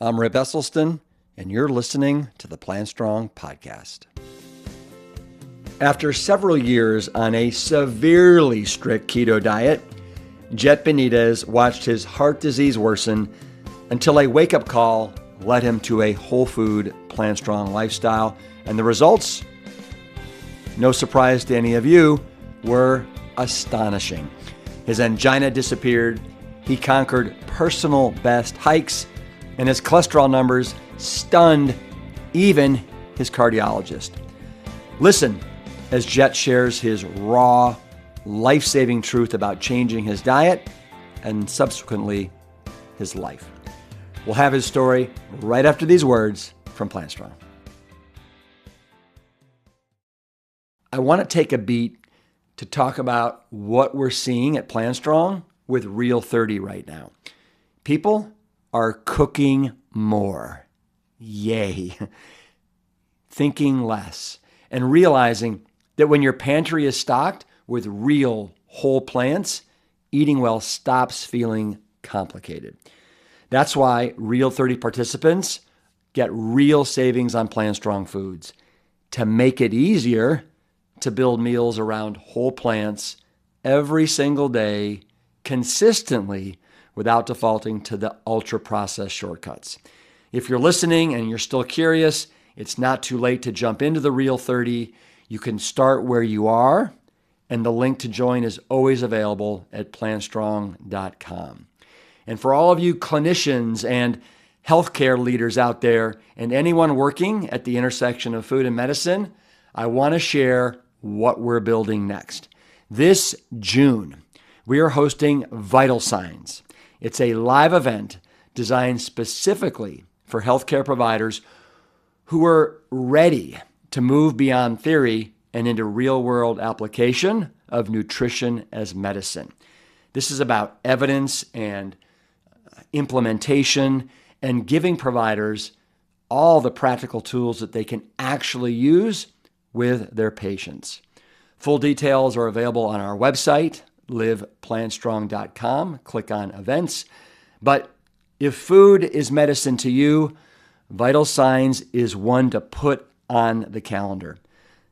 I'm Rip Esselstyn, and you're listening to the Plantstrong Podcast. After several years on a severely strict keto diet, Jet Benitez watched his heart disease worsen until a wake-up call led him to a whole food, Plantstrong lifestyle. And the results, no surprise to any of you, were astonishing. His angina disappeared, he conquered personal best hikes, and his cholesterol numbers stunned even his cardiologist. Listen as Jet shares his raw, life-saving truth about changing his diet and subsequently his life. We'll have his story right after these words from Plantstrong. I want to take a beat to talk about what we're seeing at Plantstrong with Real 30 right now. People are cooking more. Yay. Thinking less and realizing that when your pantry is stocked with real whole plants, eating well stops feeling complicated. That's why Real 30 participants get real savings on Plantstrong foods to make it easier to build meals around whole plants every single day consistently without defaulting to the ultra-processed shortcuts. If you're listening and you're still curious, it's not too late to jump into the Real 30. You can start where you are, and the link to join is always available at plantstrong.com. And for all of you clinicians and healthcare leaders out there and anyone working at the intersection of food and medicine, I want to share what we're building next. This June, we are hosting Vital Signs. It's a live event designed specifically for healthcare providers who are ready to move beyond theory and into real-world application of nutrition as medicine. This is about evidence and implementation and giving providers all the practical tools that they can actually use with their patients. Full details are available on our website, liveplantstrong.com. Click on events. But if food is medicine to you, Vital Signs is one to put on the calendar.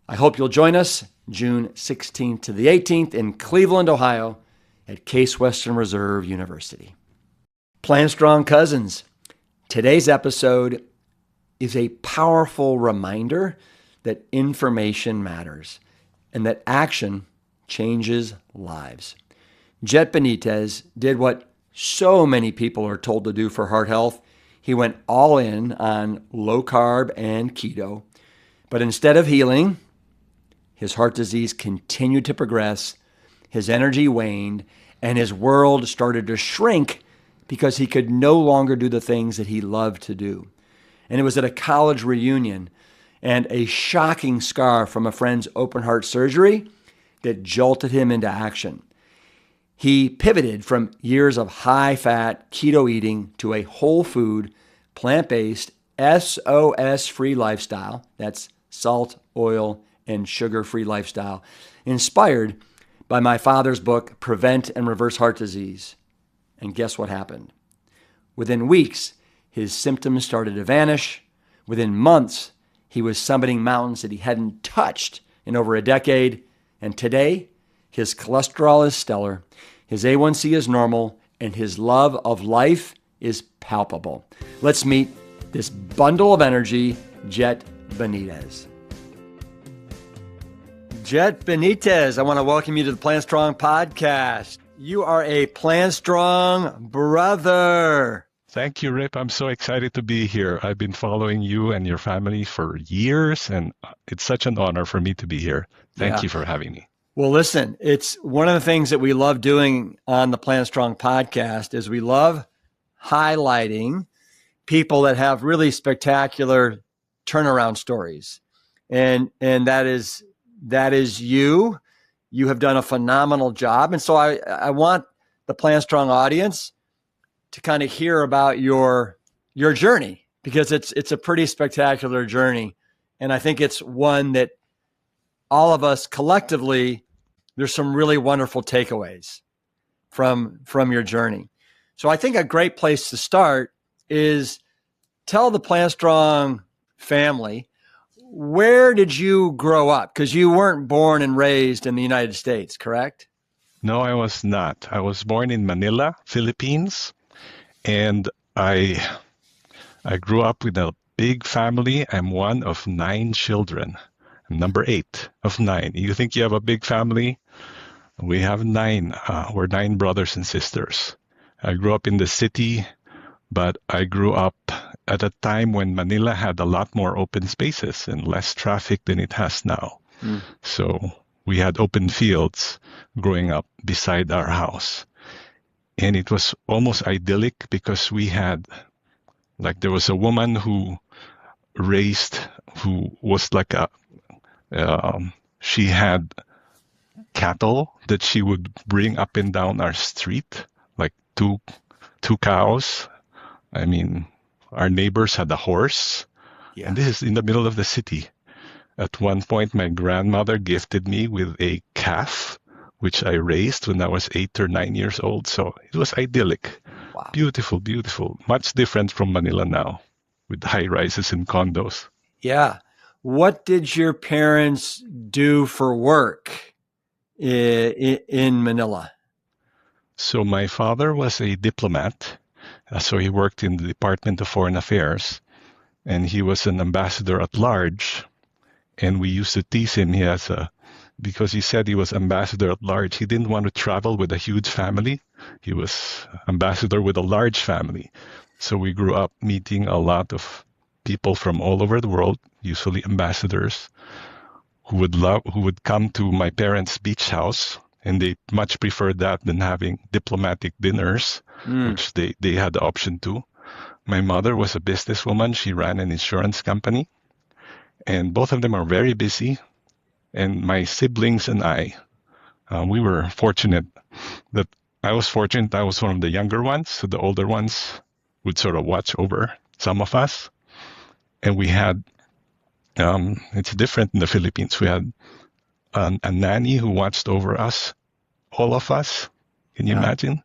I hope you'll join us June 16th to the 18th in Cleveland, Ohio at Case Western Reserve University. Plantstrong cousins, today's episode is a powerful reminder that information matters and that action changes lives. Jet Benitez did what so many people are told to do for heart health. He went all in on low carb and keto, but instead of healing, his heart disease continued to progress, his energy waned, and his world started to shrink because he could no longer do the things that he loved to do. And it was at a college reunion and a shocking scar from a friend's open heart surgery that jolted him into action. He pivoted from years of high-fat keto eating to a whole food, plant-based, SOS-free lifestyle. That's salt, oil, and sugar-free lifestyle, inspired by my father's book, Prevent and Reverse Heart Disease. And guess what happened? Within weeks, his symptoms started to vanish. Within months, he was summiting mountains that he hadn't touched in over a decade. And today, his cholesterol is stellar, his A1C is normal, and his love of life is palpable. Let's meet this bundle of energy, Jet Benitez. Jet Benitez, I want to welcome you to the Plantstrong Podcast. You are a Plantstrong brother. Thank you, Rip. I'm so excited to be here. I've been following you and your family for years, and it's such an honor for me to be here. Thank you for having me. Well, listen, it's one of the things that we love doing on the Plantstrong Podcast is we love highlighting people that have really spectacular turnaround stories. And that is you. You have done a phenomenal job. And so I want the Plantstrong audience to kind of hear about your journey, because it's a pretty spectacular journey. And I think it's one that all of us collectively, there's some really wonderful takeaways from your journey. So I think a great place to start is tell the Plantstrong family, where did you grow up? Because you weren't born and raised in the United States, correct? No, I was not. I was born in Manila, Philippines, and I grew up with a big family. I'm one of 9 children. I'm number 8 of 9. You think you have a big family? We have 9. We're 9 brothers and sisters. I grew up in the city, but I grew up at a time when Manila had a lot more open spaces and less traffic than it has now. So we had open fields growing up beside our house. And it was almost idyllic because we had, like, there was a woman who was like she had cattle that she would bring up and down our street, like two cows. I mean, our neighbors had a horse. Yeah. And this is in the middle of the city. At one point, my grandmother gifted me with a calf, which I raised when I was 8 or 9 years old. So it was idyllic. Wow. Beautiful, beautiful. Much different from Manila now, with high rises and condos. Yeah. What did your parents do for work in Manila? So my father was a diplomat. So he worked in the Department of Foreign Affairs, and he was an ambassador at large. And we used to tease him. Because he said he was ambassador at large. He didn't want to travel with a huge family. He was ambassador with a large family. So we grew up meeting a lot of people from all over the world, usually ambassadors, who would come to my parents' beach house, and they much preferred that than having diplomatic dinners, which they had the option to. My mother was a businesswoman. She ran an insurance company, and both of them are very busy. And my siblings and I, we were fortunate that I was fortunate I was one of the younger ones, so the older ones would sort of watch over some of us. And we had, it's different in the Philippines. We had a nanny who watched over us, all of us. Can you imagine?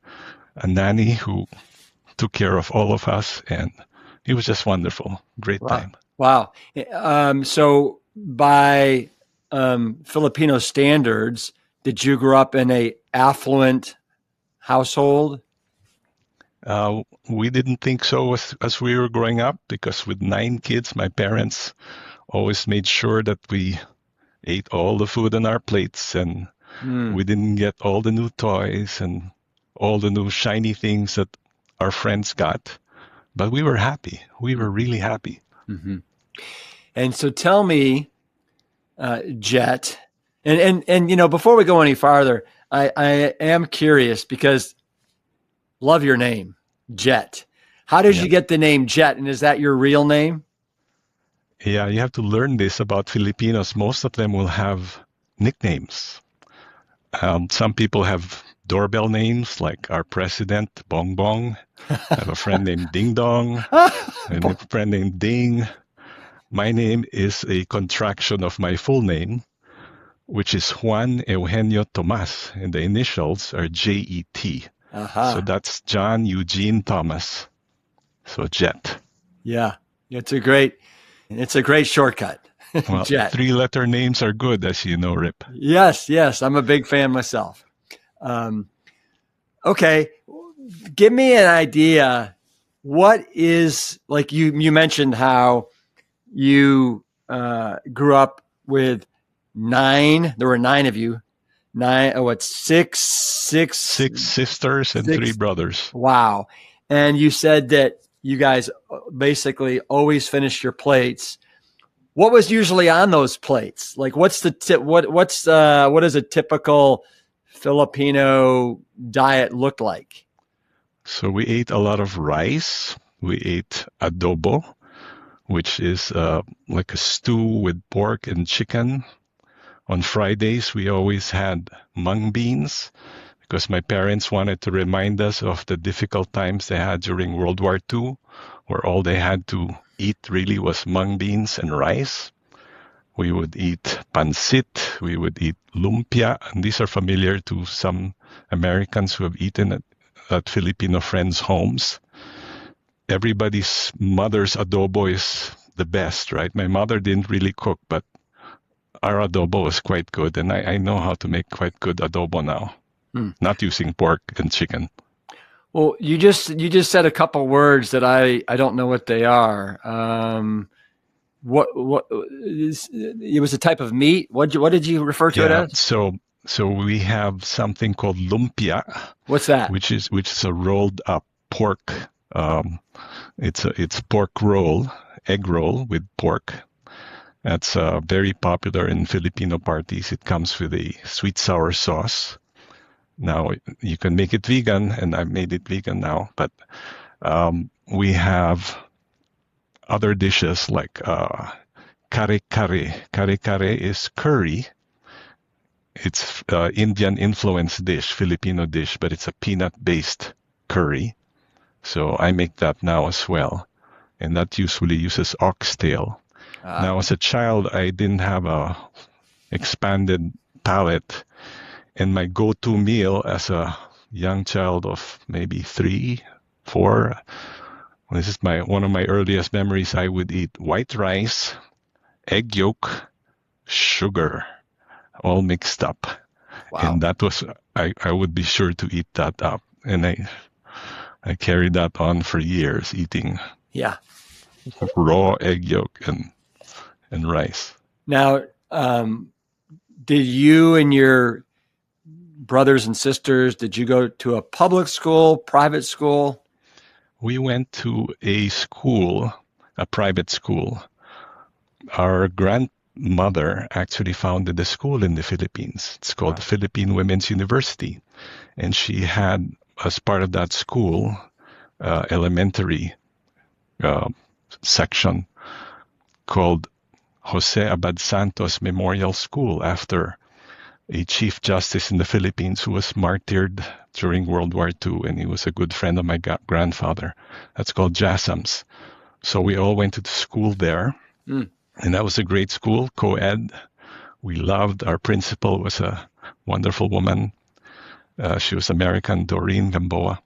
A nanny who took care of all of us, and it was just wonderful. Great time. Wow. So by Filipino standards, did you grow up in a affluent household? We didn't think so as we were growing up, because with 9 kids, my parents always made sure that we ate all the food on our plates, and we didn't get all the new toys and all the new shiny things that our friends got. But we were happy. We were really happy. Mm-hmm. And so tell me, Jet, and you know, before we go any farther, I am curious because love your name, Jet. How did you get the name Jet, and is that your real name? Yeah, you have to learn this about Filipinos. Most of them will have nicknames. Some people have doorbell names, like our president, Bong Bong. I have a friend named Ding Dong, and a friend named Ding. My name is a contraction of my full name, which is Juan Eugenio Tomas, and the initials are JET. So that's John Eugene Thomas. So Jet. Yeah, it's a great shortcut. Well, Jet. 3-letter names are good, as you know, Rip. Yes, I'm a big fan myself. Okay, give me an idea. What is, like you mentioned how you grew up with 9. There were 9 of you. 6 sisters and 3 brothers. Wow. And you said that you guys basically always finished your plates. What was usually on those plates? Like, what's the tip? What does a typical Filipino diet look like? So we ate a lot of rice. We ate adobo, which is like a stew with pork and chicken. On Fridays, we always had mung beans because my parents wanted to remind us of the difficult times they had during World War II, where all they had to eat really was mung beans and rice. We would eat pancit. We would eat lumpia. And these are familiar to some Americans who have eaten at Filipino friends' homes. everybody's mother's adobo is the best, right? My mother didn't really cook, but our adobo was quite good, and I know how to make quite good adobo now, not using pork and chicken. Well, you just said a couple words that I don't know what they are. It was a type of meat. What did you refer to it as? So we have something called lumpia. What's that? Which is a rolled up pork. It's pork roll, egg roll with pork. That's very popular in Filipino parties. It comes with a sweet sour sauce. Now, you can make it vegan, and I've made it vegan now, but we have other dishes like kare kare. Kare kare is curry. It's Indian influenced dish, Filipino dish, but it's a peanut-based curry. So I make that now as well. And that usually uses oxtail. Now, as a child, I didn't have a expanded palate. And my go-to meal as a young child of maybe 3, 4, this is one of my earliest memories. I would eat white rice, egg yolk, sugar, all mixed up. Wow. And that was, I would be sure to eat that up. And I carried that on for years, eating raw egg yolk and rice. Now, did you and your brothers and sisters, did you go to a public school, private school? We went to a school, a private school. Our grandmother actually founded a school in the Philippines. It's called the Philippine Women's University. And she had, as part of that school, elementary section called Jose Abad Santos Memorial School, after a chief justice in the Philippines who was martyred during World War II, and he was a good friend of my grandfather. That's called JASAMS. So we all went to the school there, and that was a great school, co-ed. We loved, our principal was a wonderful woman. She was American, Doreen Gamboa,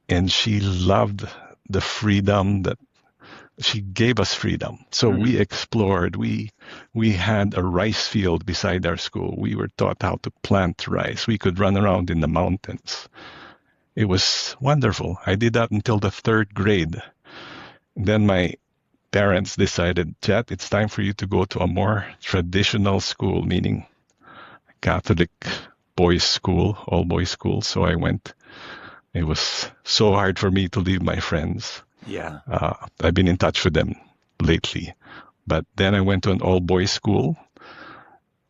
and she loved the freedom that she gave us freedom. So we explored. We had a rice field beside our school. We were taught how to plant rice. We could run around in the mountains. It was wonderful. I did that until the 3rd grade. And then my parents decided, Jet, it's time for you to go to a more traditional school, meaning Catholic boys' school, all boys' school. So I went. It was so hard for me to leave my friends. Yeah. I've been in touch with them lately. But then I went to an all-boys school,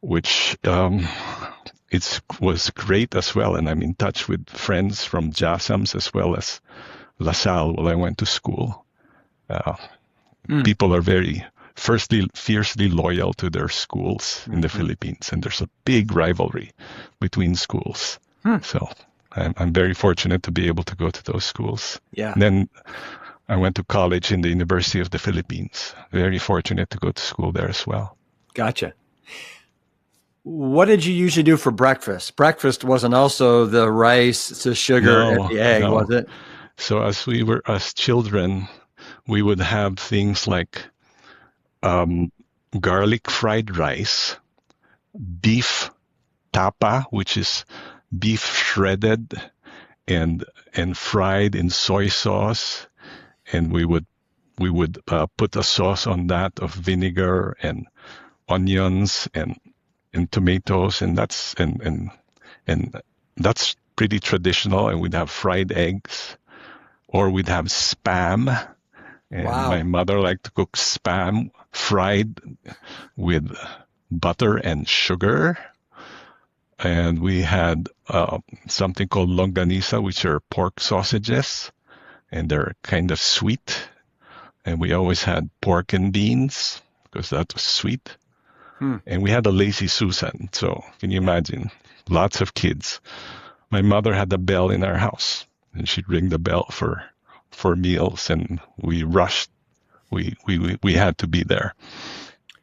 which it was great as well. And I'm in touch with friends from JASAMS as well as LaSalle while I went to school. People are fiercely loyal to their schools in the Philippines. And there's a big rivalry between schools. So I'm very fortunate to be able to go to those schools. Yeah. And then I went to college in the University of the Philippines. Very fortunate to go to school there as well. Gotcha. What did you usually do for breakfast? Breakfast wasn't also the rice, the sugar, and the egg, was it? So as children, we would have things like garlic fried rice, beef tapa, which is beef shredded and fried in soy sauce. And we would put a sauce on that of vinegar and onions and tomatoes, and that's pretty traditional. And we'd have fried eggs, or we'd have spam. And my mother liked to cook spam fried with butter and sugar. And we had something called longanisa, which are pork sausages. And they're kind of sweet. And we always had pork and beans because that was sweet. And we had a lazy Susan. So can you imagine? Lots of kids. My mother had a bell in our house, and she'd ring the bell for meals, and we rushed. We had to be there.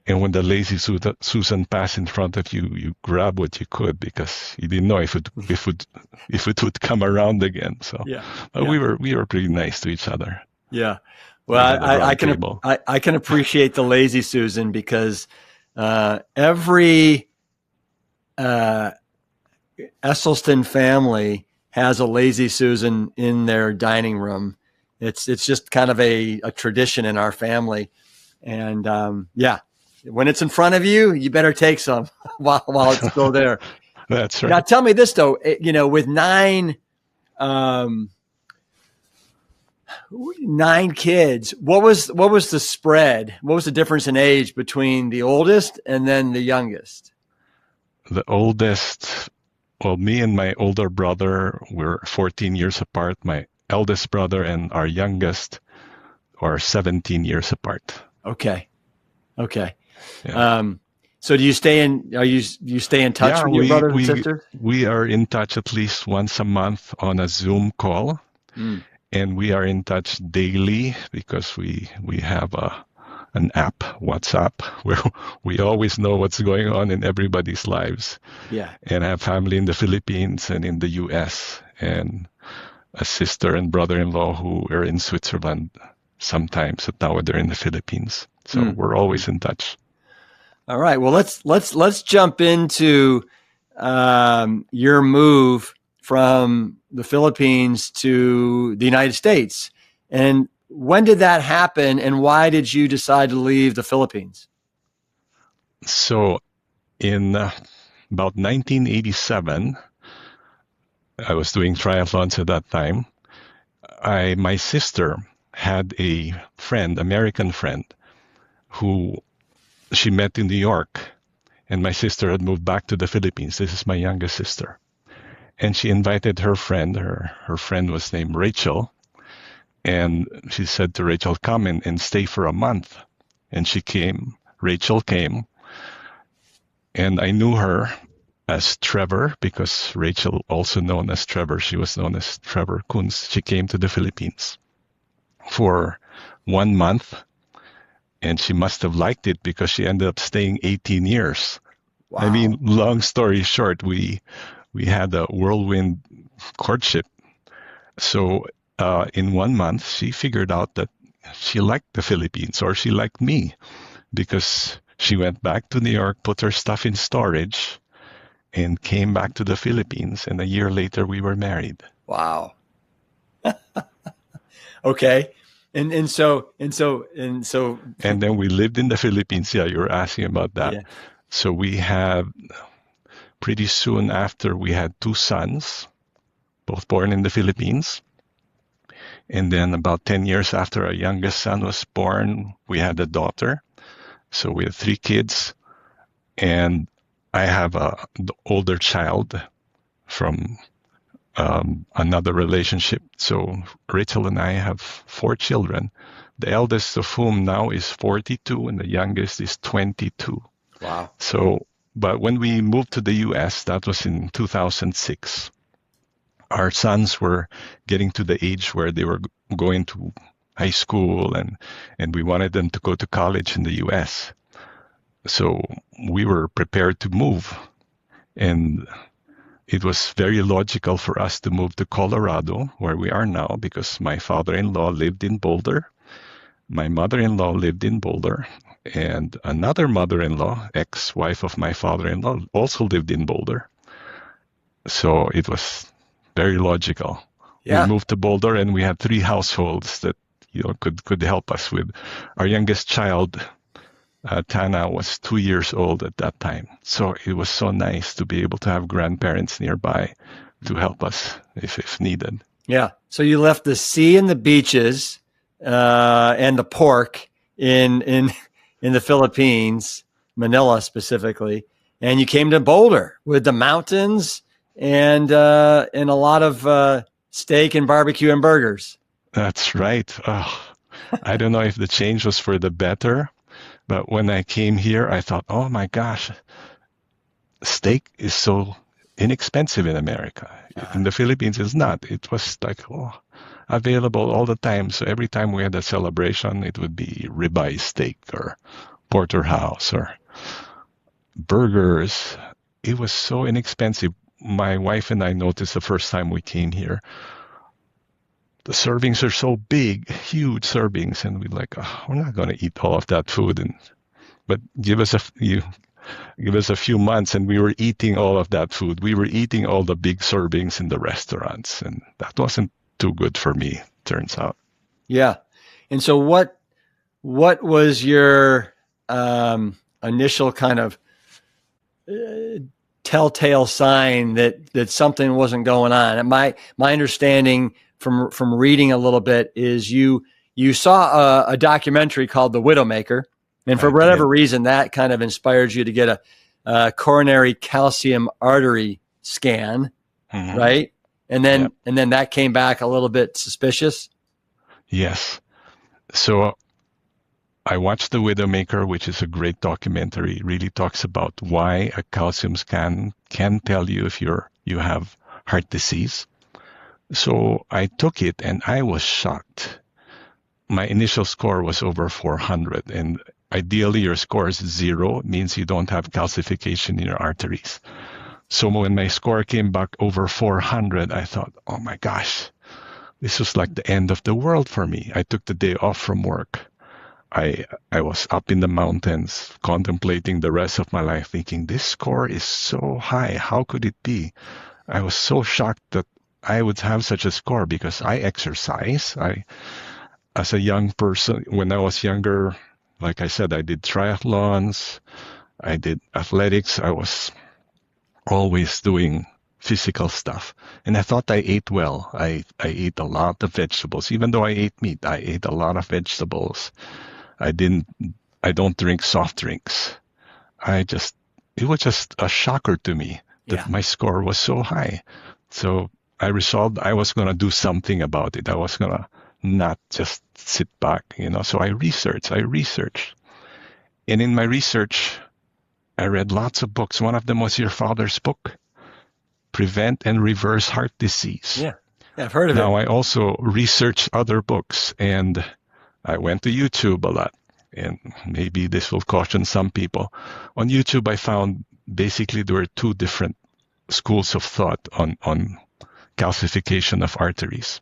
And when the lazy Susan passed in front of you, you grab what you could because you didn't know if it would come around again. So we were pretty nice to each other. Yeah. We Well, had a I round can table. I can appreciate the lazy Susan because every Esselstyn family has a lazy Susan in their dining room. It's just kind of a tradition in our family, and yeah, when it's in front of you, you better take some while it's still there. That's Now, right. tell me this though, with um, nine kids, what was the spread? What was the difference in age between the oldest and then the youngest? The oldest, well, me and my older brother were 14 years apart. My eldest brother and our youngest are 17 years apart. Okay. Yeah. So do you stay in? You stay in touch Yeah, with your brothers and sisters? we are in touch at least once a month on a Zoom call, Mm. and we are in touch daily because we have an app, WhatsApp, where we always know what's going on in everybody's lives. Yeah. And I have family in the Philippines and in the US, and a sister and brother-in-law who are in Switzerland sometimes, but now they're in the Philippines. So we're always in touch. All right. Well, let's jump into your move from the Philippines to the United States. And when did that happen? And why did you decide to leave the Philippines? So in about 1987, I was doing triathlons at that time. My sister had a friend, American friend, who she met in New York, and my sister had moved back to the Philippines. This is my youngest sister. And she invited her friend. Her friend was named Rachel. And she said to Rachel, come and stay for a month. And she came. Rachel came. And I knew her as Trevor because Rachel, also known as Trevor, she was known as Trevor Kunz. She came to the Philippines for 1 month. And she must have liked it because she ended up staying 18 years. Wow. I mean, long story short, we had a whirlwind courtship. So in 1 month, she figured out that she liked the Philippines, or she liked me, because she went back to New York, put her stuff in storage, and came back to the Philippines. And a year later, we were married. Wow. Okay. And then we lived in the Philippines. Yeah, you were asking about that. Yeah. So we had, pretty soon after, we had 2 sons, both born in the Philippines. And then about 10 years after our youngest son was born, we had a daughter. So we had 3 kids. And I have the older child from another relationship. So Rachel and I have 4 children, the eldest of whom now is 42 and the youngest is 22. Wow. So, but when we moved to the US, that was in 2006, our sons were getting to the age where they were going to high school, and we wanted them to go to college in the US. So we were prepared to move. And it was very logical for us to move to Colorado, where we are now, because my father-in-law lived in Boulder. My mother-in-law lived in Boulder. And another mother-in-law, ex-wife of my father-in-law, also lived in Boulder. So it was very logical. Yeah. We moved to Boulder, and we had 3 households that could help us with. Our youngest child, Tana, was 2 years old at that time. So it was so nice to be able to have grandparents nearby to help us if needed. Yeah. So you left the sea and the beaches and the pork in the Philippines, Manila specifically, and you came to Boulder with the mountains and a lot of steak and barbecue and burgers. That's right. Oh, I don't know if the change was for the better, but when I came here, I thought, oh my gosh, steak is so inexpensive in America. In the Philippines, it's not. It was like available all the time. So every time we had a celebration, it would be ribeye steak or porterhouse or burgers. It was so inexpensive. My wife and I noticed the first time we came here, the servings are so big, huge servings, and we're like, oh, we're not going to eat all of that food. But give us a few months, and we were eating all of that food. We were eating all the big servings in the restaurants, and that wasn't too good for me, turns out. Yeah. And so what was your initial kind of telltale sign that something wasn't going on? And my understanding from reading a little bit is you saw a documentary called The Widowmaker, and for whatever reason that kind of inspired you to get a coronary calcium artery scan, right? And then that came back a little bit suspicious. Yes. So I watched The Widowmaker, which is a great documentary. It really talks about why a calcium scan can tell you if you have heart disease. So I took it and I was shocked. My initial score was over 400, and ideally your score is 0. It means you don't have calcification in your arteries. So when my score came back over 400, I thought, oh my gosh, this was like the end of the world for me. I took the day off from work. I was up in the mountains contemplating the rest of my life, thinking this score is so high. How could it be? I was so shocked that I would have such a score because I exercise. As a young person, when I was younger, like I said, I did triathlons, I did athletics. I was always doing physical stuff. And I thought I ate well. I ate a lot of vegetables. Even though I ate meat, I ate a lot of vegetables. I don't drink soft drinks. It was just a shocker to me that my score was so high. So I resolved I was going to do something about it. I was going to not just sit back, So I researched. And in my research, I read lots of books. One of them was your father's book, Prevent and Reverse Heart Disease. Yeah, I've heard of it. Now, I also researched other books, and I went to YouTube a lot. And maybe this will caution some people. On YouTube, I found basically there were 2 different schools of thought on calcification of arteries.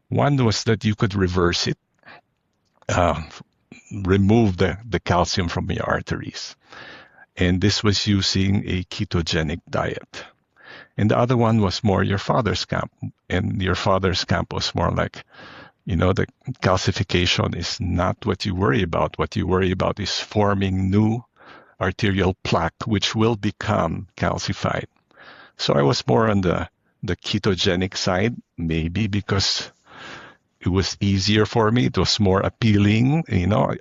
One was that you could reverse it, remove the calcium from your arteries. And this was using a ketogenic diet. And the other one was more your father's camp. And your father's camp was more like, the calcification is not what you worry about. What you worry about is forming new arterial plaque, which will become calcified. So I was more on the ketogenic side, maybe because it was easier for me. It was more appealing.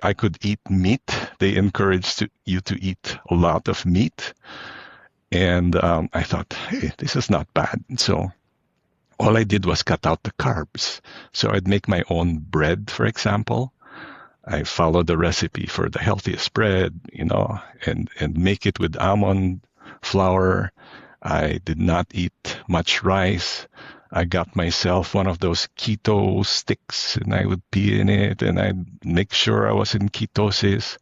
I could eat meat. They encouraged you to eat a lot of meat. And I thought, hey, this is not bad. So all I did was cut out the carbs. So I'd make my own bread, for example. I followed the recipe for the healthiest bread, and make it with almond flour. I did not eat much rice. I got myself one of those keto sticks, and I would pee in it, and I'd make sure I was in ketosis.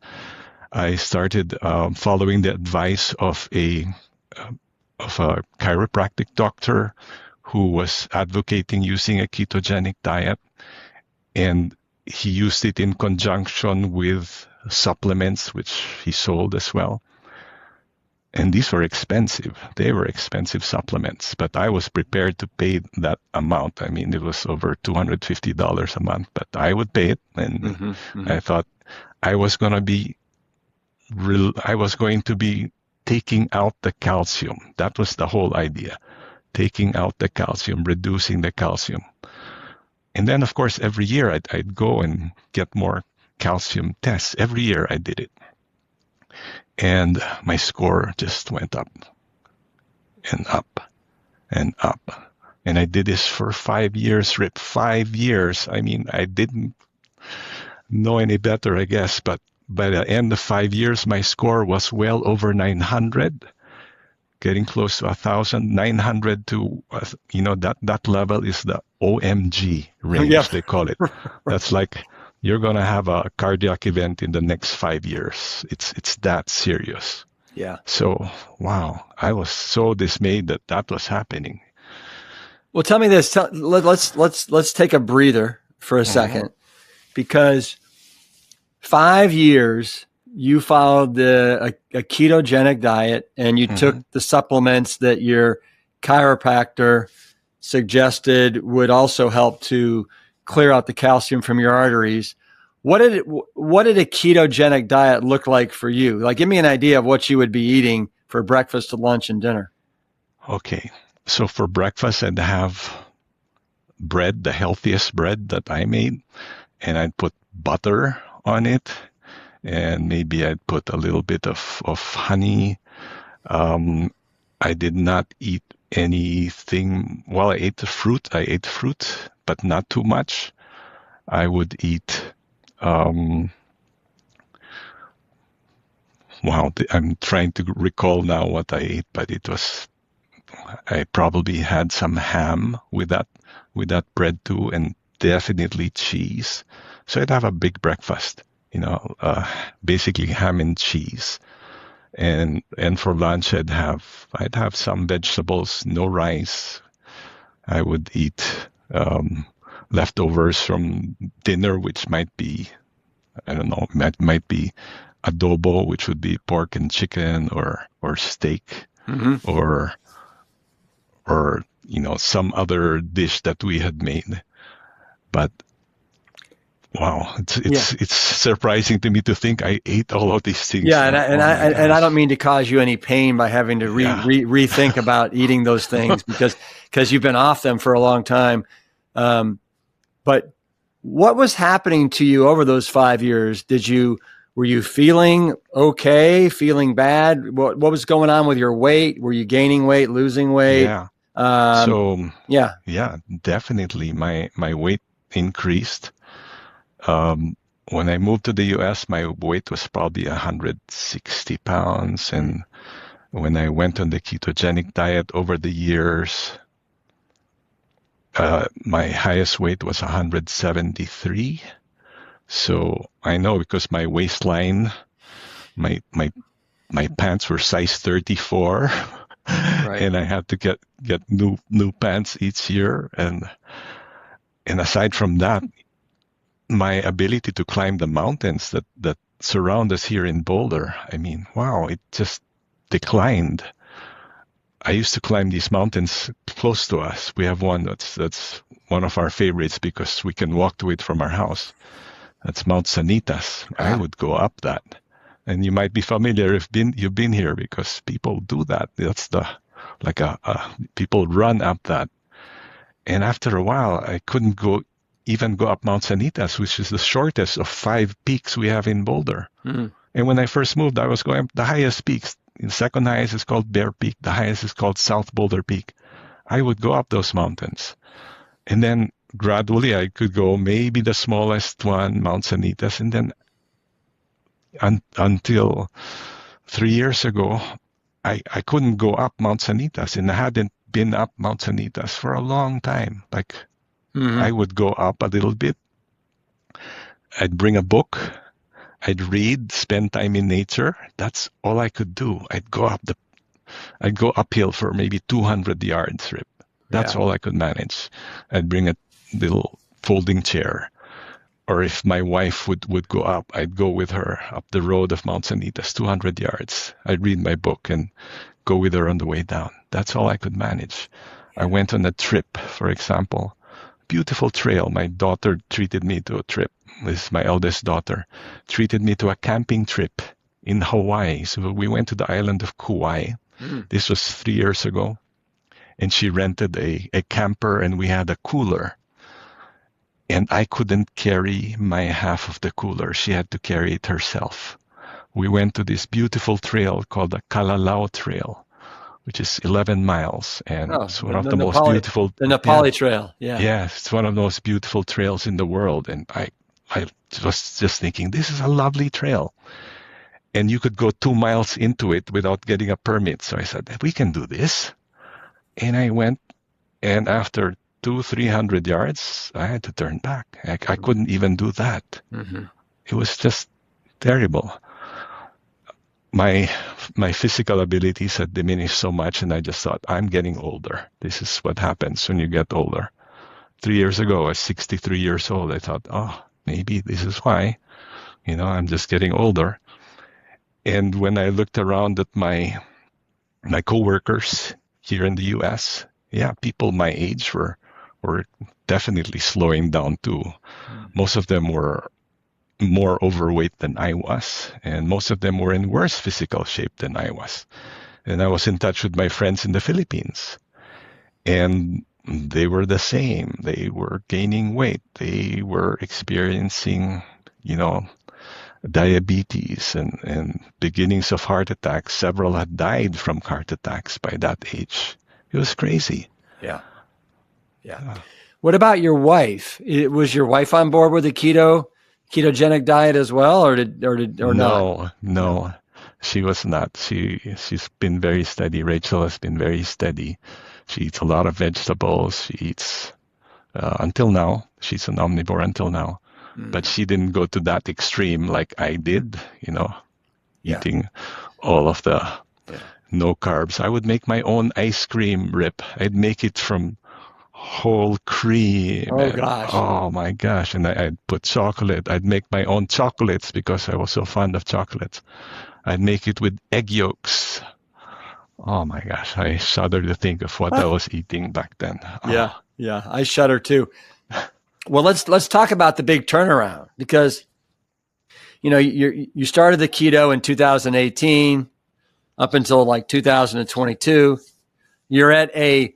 I started following the advice of a chiropractic doctor who was advocating using a ketogenic diet, and he used it in conjunction with supplements, which he sold as well. And these were expensive. They were expensive supplements, but I was prepared to pay that amount. I mean, it was over $250 a month, but I would pay it. And I thought I was going to be taking out the calcium. That was the whole idea. Taking out the calcium, reducing the calcium. And then, of course, every year I'd go and get more calcium tests. Every year I did it. And my score just went up and up and up. And I did this for 5 years, Rip. 5 years. I mean, I didn't know any better, I guess. But by the end of 5 years, my score was well over 900, getting close to 1,000. 900 to, that level is the OMG range, they call it. That's like, you're going to have a cardiac event in the next 5 years. It's that serious. Yeah. So, wow, I was so dismayed that was happening. Well, tell me this. Let's take a breather for a second, because 5 years you followed a ketogenic diet, and you took the supplements that your chiropractor suggested would also help to clear out the calcium from your arteries. What did a ketogenic diet look like for you? Like, give me an idea of what you would be eating for breakfast, lunch, and dinner. Okay. So for breakfast, I'd have bread, the healthiest bread that I made, and I'd put butter on it, and maybe I'd put a little bit of honey. I did not eat anything. Well, I ate fruit, but not too much. I would eat, I'm trying to recall now what I ate, but I probably had some ham with that bread too, and definitely cheese. So I'd have a big breakfast, basically ham and cheese. And for lunch, I'd have some vegetables, no rice. I would eat leftovers from dinner, which might be, I don't know, might be adobo, which would be pork and chicken or steak, or some other dish that we had made. But wow, it's surprising to me to think I ate all of these things. Yeah, and I don't mean to cause you any pain by having to rethink about eating those things because you've been off them for a long time. But what was happening to you over those 5 years? Were you feeling okay, feeling bad? What was going on with your weight? Were you gaining weight, losing weight? Yeah. Definitely my weight increased. When I moved to the US, my weight was probably 160 pounds. And when I went on the ketogenic diet over the years, my highest weight was 173. So I know, because my waistline, my pants were size 34, right. And I had to get new pants each year. And aside from that, my ability to climb the mountains that surround us here in Boulder, it just declined. I used to climb these mountains close to us. We have one that's one of our favorites because we can walk to it from our house. That's Mount Sanitas. I would go up that. And you might be familiar if you've been here, because people do that. That's people run up that. And after a while, I couldn't even go up Mount Sanitas, which is the shortest of 5 peaks we have in Boulder. Mm-hmm. And when I first moved, I was going up the highest peaks. The second highest is called Bear Peak. The highest is called South Boulder Peak. I would go up those mountains. And then gradually I could go maybe the smallest one, Mount Sanitas. And then until 3 years ago, I couldn't go up Mount Sanitas. And I hadn't been up Mount Sanitas for a long time. I would go up a little bit. I'd bring a book. I'd read, spend time in nature. That's all I could do. I'd go uphill for maybe 200 yards, Rip. That's all I could manage. I'd bring a little folding chair. Or if my wife would go up, I'd go with her up the road of Mount Sanitas, 200 yards. I'd read my book and go with her on the way down. That's all I could manage. I went on a trip, for example. Beautiful trail. My daughter treated me to a trip. This is my eldest daughter. Treated me to a camping trip in Hawaii. So we went to the island of Kauai. This was 3 years ago. And she rented a camper, and we had a cooler. And I couldn't carry my half of the cooler. She had to carry it herself. We went to this beautiful trail called the Kalalau Trail, which is 11 miles. And it's one of the most beautiful. The Nepali Trail. Yeah. Yeah, it's one of the most beautiful trails in the world. And I was just thinking, this is a lovely trail. And you could go 2 miles into it without getting a permit. So I said, we can do this. And I went, and after 200-300 yards, I had to turn back. I couldn't even do that. Mm-hmm. It was just terrible. My my physical abilities had diminished so much, and I just thought, I'm getting older. This is what happens when you get older. 3 years ago, I was 63 years old. I thought, maybe this is why. I'm just getting older. And when I looked around at my coworkers here in the U.S., people my age were definitely slowing down too. Most of them were more overweight than I was, and most of them were in worse physical shape than I was. And I was in touch with my friends in the Philippines, and they were the same. They were gaining weight. They were experiencing, diabetes and beginnings of heart attacks. Several had died from heart attacks by that age. It was crazy. Yeah. What about your wife? Was your wife on board with the ketogenic diet as well, or not? No, she was not. She's been very steady. Rachel has been very steady. She eats a lot of vegetables. She eats until now. She's an omnivore until now. But she didn't go to that extreme like I did, eating all of the no carbs. I would make my own ice cream, Rip. I'd make it from whole cream. Oh my gosh. And I'd put chocolate. I'd make my own chocolates because I was so fond of chocolates. I'd make it with egg yolks. Oh my gosh. I shudder to think of what I was eating back then. Yeah. I shudder too. Well, let's talk about the big turnaround, because you started the keto in 2018 up until like 2022. You're at a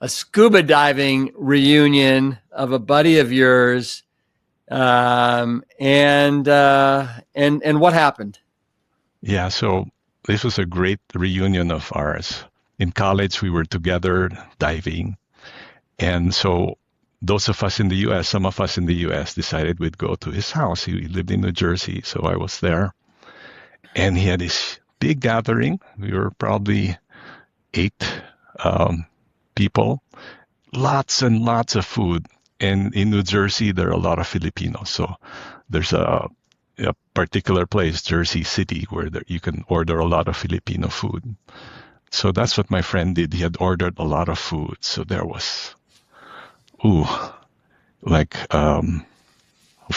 scuba diving reunion of a buddy of yours, and what happened? Yeah, so this was a great reunion of ours. In college, we were together diving, and so those of us in the U.S., some of us in the U.S. decided we'd go to his house. He lived in New Jersey, so I was there. And he had this big gathering. We were probably 8 people, lots and lots of food. And in New Jersey, there are a lot of Filipinos. So there's a particular place, Jersey City, where you can order a lot of Filipino food. So that's what my friend did. He had ordered a lot of food. So there was... of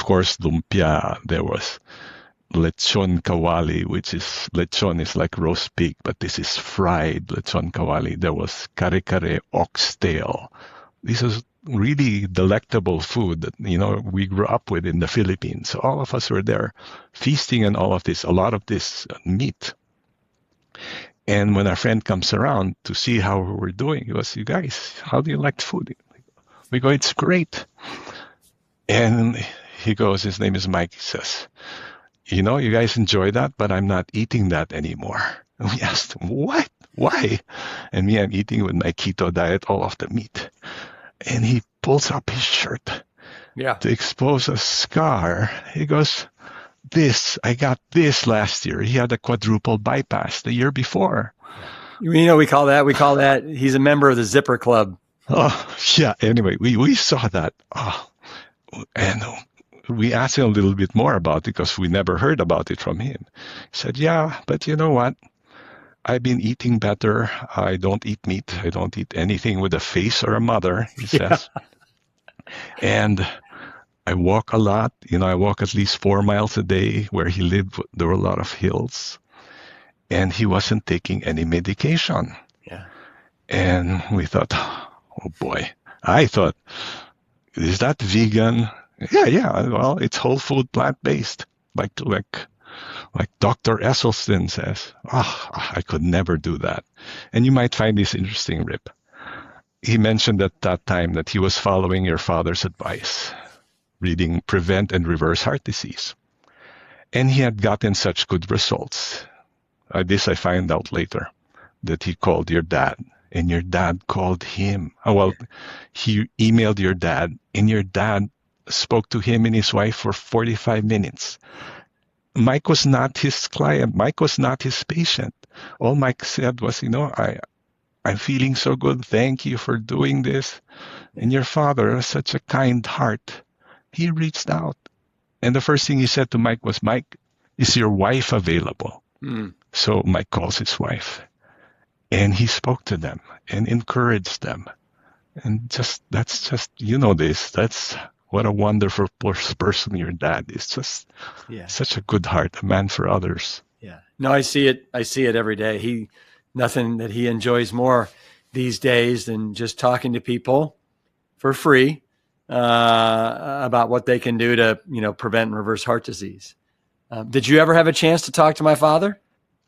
course, lumpia. There was lechon kawali, which is, lechon is like roast pig, but this is fried lechon kawali. There was kare-kare, oxtail. This is really delectable food that, we grew up with in the Philippines. So all of us were there feasting on all of this, a lot of this meat. And when our friend comes around to see how we're doing, he goes, "You guys, how do you like food?" We go, "It's great." And he goes, his name is Mike, he says, "You guys enjoy that, but I'm not eating that anymore." And we asked him, "What? Why?" "And me, I'm eating with my keto diet all of the meat." And he pulls up his shirt to expose a scar. He goes, I got this last year." He had a quadruple bypass the year before. We call that, he's a member of the Zipper Club. Oh, yeah. Anyway, we saw that. And we asked him a little bit more about it because we never heard about it from him. He said, "Yeah, but you know what? I've been eating better. I don't eat meat. I don't eat anything with a face or a mother," he says. "And I walk a lot. I walk at least 4 miles a day. Where he lived, there were a lot of hills. And he wasn't taking any medication." Yeah. And we thought, oh boy. I thought, is that vegan? Yeah. Well, it's whole food, plant-based. Like Dr. Esselstyn says. I could never do that. And you might find this interesting, Rip. He mentioned at that time that he was following your father's advice, reading Prevent and Reverse Heart Disease. And he had gotten such good results. This I find out later, that he called your dad. And your dad called him. He emailed your dad, and your dad spoke to him and his wife for 45 minutes. Mike was not his client. Mike was not his patient. All Mike said was, I'm feeling so good. Thank you for doing this. And your father has such a kind heart. He reached out. And the first thing he said to Mike was, "Mike, is your wife available?" So Mike calls his wife, and he spoke to them and encouraged them. And that's this. That's what a wonderful person your dad is. Just such a good heart, a man for others. Yeah. No, I see it. I see it every day. Nothing that he enjoys more these days than just talking to people for free about what they can do to, prevent and reverse heart disease. Did you ever have a chance to talk to my father?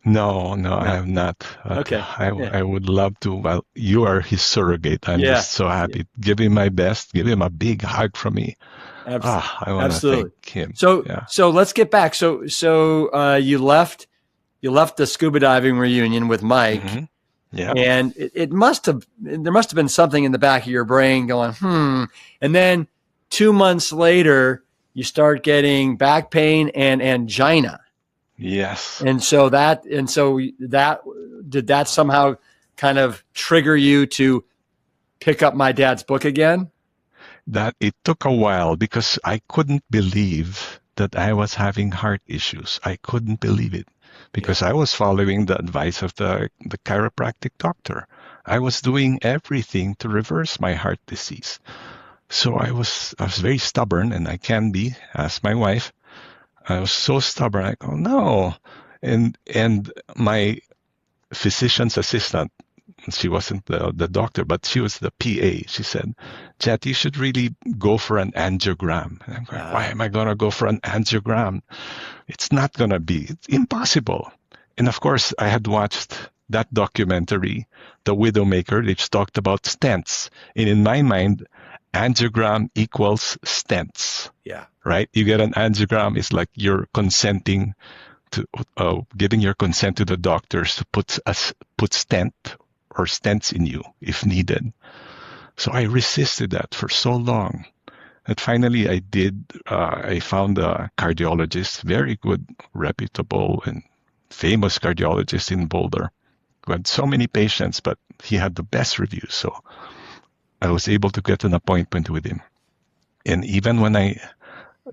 No, I have not. Okay. I would love to. Well, you are his surrogate. I'm just so happy. Yeah. Give him my best. Give him a big hug from me. I want to thank him. So let's get back. So you left the scuba diving reunion with Mike. Mm-hmm. Yeah. And there must have been something in the back of your brain going, And then 2 months later, you start getting back pain and angina. Yes. And so that did that somehow kind of trigger you to pick up my dad's book again? That it took a while because I couldn't believe that I was having heart issues. I couldn't believe it because I was following the advice of the chiropractic doctor. I was doing everything to reverse my heart disease. So I was very stubborn, and I can be, as my wife. I was so stubborn. I go, no. And my physician's assistant, she wasn't the doctor, but she was the PA. She said, Chet, you should really go for an angiogram. And I'm going, why am I going to go for an angiogram? It's not going to be. It's impossible. And of course, I had watched that documentary, The Widowmaker, which talked about stents. And in my mind, angiogram equals stents. Yeah. Right? You get an angiogram, it's like you're consenting to, giving your consent to the doctors to put stent or stents in you if needed. So I resisted that for so long. And finally I found a cardiologist, very good, reputable and famous cardiologist in Boulder, who had so many patients, but he had the best reviews. So I was able to get an appointment with him. And even when I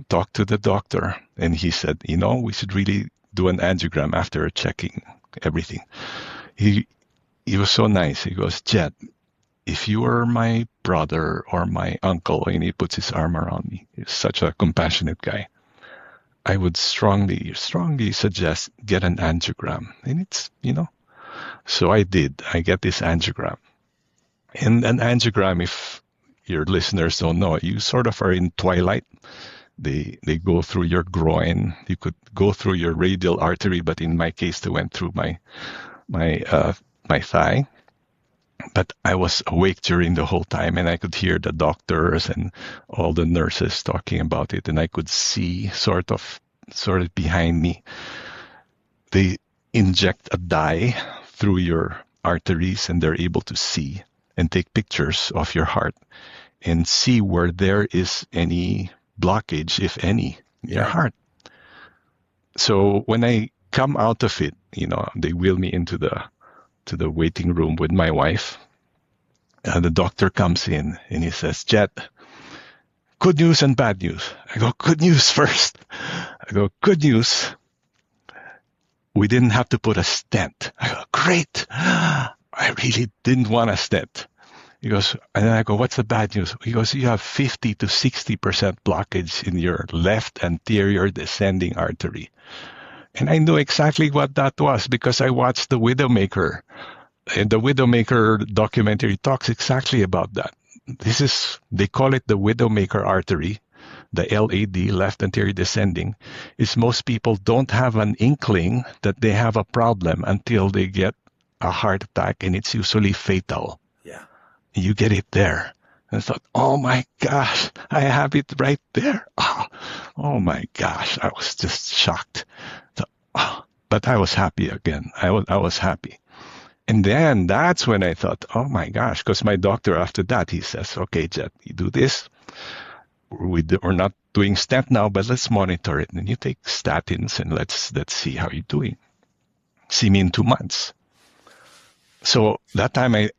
talked to the doctor and he said, we should really do an angiogram after checking everything. He was so nice. He goes, Jet, if you were my brother or my uncle, and he puts his arm around me, he's such a compassionate guy, I would strongly suggest get an angiogram. And it's, so I did. I get this angiogram. And an angiogram, if your listeners don't know, you sort of are in twilight. They go through your groin. You could go through your radial artery, but in my case, they went through my thigh. But I was awake during the whole time, and I could hear the doctors and all the nurses talking about it, and I could see sort of behind me. They inject a dye through your arteries, and they're able to see and take pictures of your heart and see where there is any blockage, if any, in your heart. So when I come out of it, they wheel me into the waiting room with my wife. The doctor comes in and he says, Jet, good news and bad news. I go, good news first. I go, good news. We didn't have to put a stent. I go, great. I really didn't want a stent. He goes, and then I go, what's the bad news? He goes, you have 50 to 60% blockage in your left anterior descending artery. And I knew exactly what that was because I watched The Widowmaker. And the Widowmaker documentary talks exactly about that. They call it the Widowmaker artery, the LAD, left anterior descending, is most people don't have an inkling that they have a problem until they get a heart attack, and it's usually fatal. Yeah. You get it there. And I thought, oh my gosh, I have it right there. Oh my gosh, I was just shocked. But I was happy again. I was happy. And then that's when I thought, oh my gosh, because my doctor after that, he says, okay, Jet, you do this. We're not doing stent now, but let's monitor it. And you take statins and let's see how you're doing. See me in 2 months. So that time I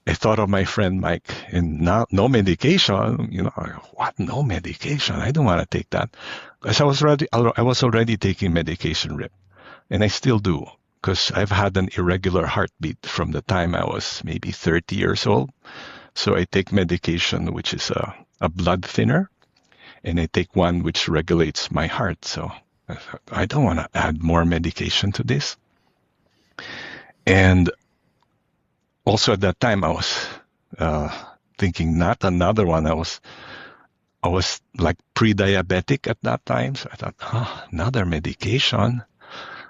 thought of my friend Mike, and now no medication. What? No medication? I don't want to take that. Because I was already taking medication, Rip, and I still do. because I've had an irregular heartbeat from the time I was maybe 30 years old. So I take medication, which is a blood thinner, and I take one which regulates my heart. So I don't want to add more medication to this. And also at that time, I was thinking not another one. I was like pre-diabetic at that time. So I thought, another medication.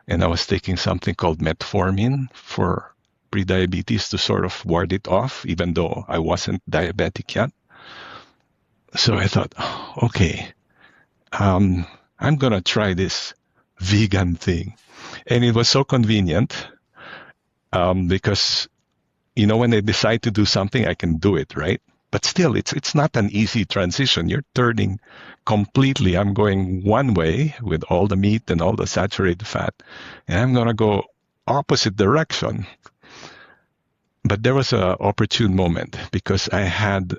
And I was taking something called metformin for pre-diabetes to sort of ward it off, even though I wasn't diabetic yet. So I thought, okay, I'm going to try this vegan thing. And it was so convenient because, when I decide to do something, I can do it, right? But still, it's not an easy transition. You're turning completely. I'm going one way with all the meat and all the saturated fat, and I'm going to go opposite direction. But there was an opportune moment because I had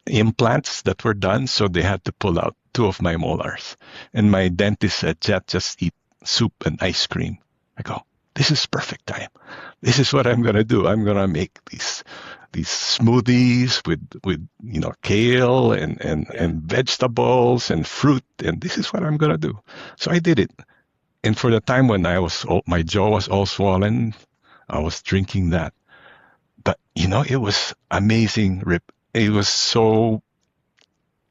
implants that were done, so they had to pull out 2 of my molars. And my dentist said, Jet, just eat soup and ice cream. I go, this is perfect time. This is what I'm going to do. I'm going to make these smoothies with kale and vegetables and fruit, and this is what I'm going to do. So I did it. And for the time when my jaw was all swollen, I was drinking that. But, it was amazing, Rip. It was so,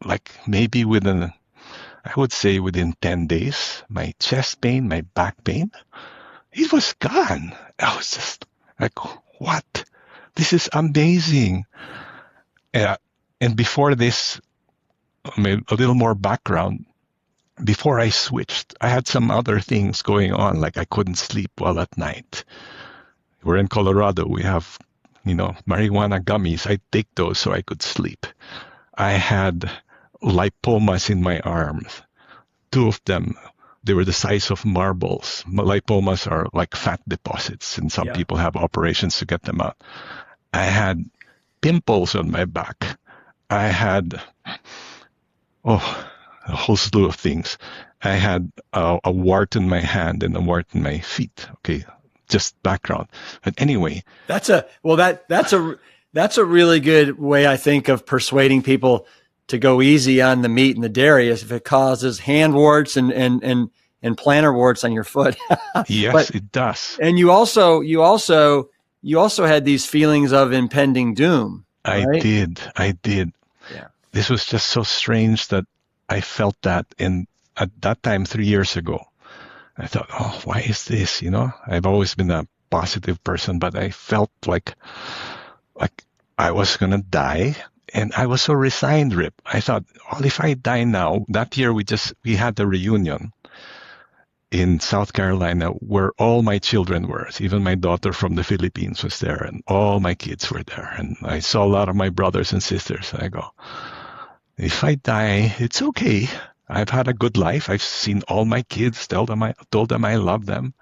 like, maybe within 10 days, my chest pain, my back pain, it was gone. I was just like, what? This is amazing. And before this, a little more background. Before I switched, I had some other things going on, like I couldn't sleep well at night. We're in Colorado. We have, marijuana gummies. I take those so I could sleep. I had lipomas in my arms. 2 of them, they were the size of marbles. Lipomas are like fat deposits, and some people have operations to get them out. I had pimples on my back. I had, a whole slew of things. I had a wart in my hand and a wart in my feet. Okay, just background. But anyway, that's a really good way, I think, of persuading people to go easy on the meat and the dairy, is if it causes hand warts and plantar warts on your foot. Yes, it does. And you also had these feelings of impending doom. Right? I did. Yeah. This was just so strange that I felt that. And at that time, 3 years ago, I thought, why is this? I've always been a positive person, but I felt like I was going to die. And I was so resigned, Rip. I thought, if I die now, that year we had a reunion in South Carolina where all my children were. Even my daughter from the Philippines was there, and all my kids were there. And I saw a lot of my brothers and sisters. And I go, if I die, it's okay. I've had a good life. I've seen all my kids, told them I love them.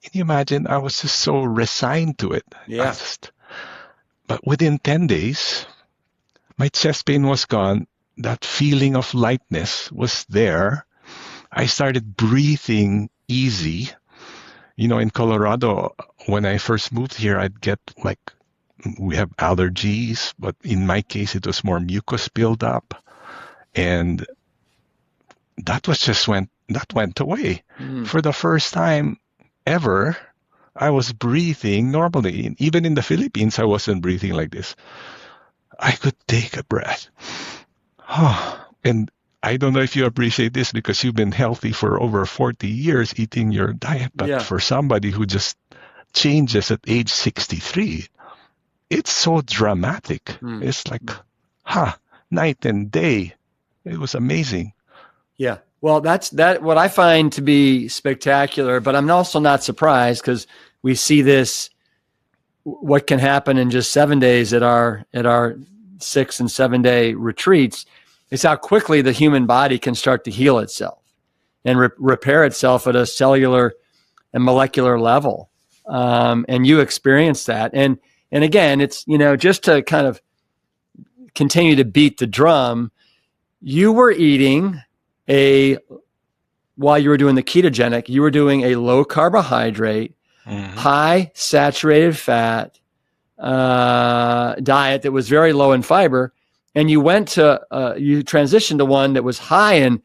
Can you imagine? I was just so resigned to it. Yeah. But within 10 days, my chest pain was gone. That feeling of lightness was there. I started breathing easy. In Colorado, when I first moved here, I'd get we have allergies, but in my case, it was more mucus buildup. And that went away. For the first time ever, I was breathing normally. Even in the Philippines, I wasn't breathing like this. I could take a breath. And I don't know if you appreciate this because you've been healthy for over 40 years eating your diet. But for somebody who just changes at age 63, it's so dramatic. It's like, night and day. It was amazing. Yeah. Well, that's what I find to be spectacular, but I'm also not surprised because we see this, what can happen in just 7 days at our 6 and 7 day retreats. It's how quickly the human body can start to heal itself and repair itself at a cellular and molecular level. And you experience that. And again, it's, just to kind of continue to beat the drum, you were eating a while you were doing the ketogenic, you were doing a low carbohydrate, high saturated fat diet that was very low in fiber. And you you transitioned to one that was high in,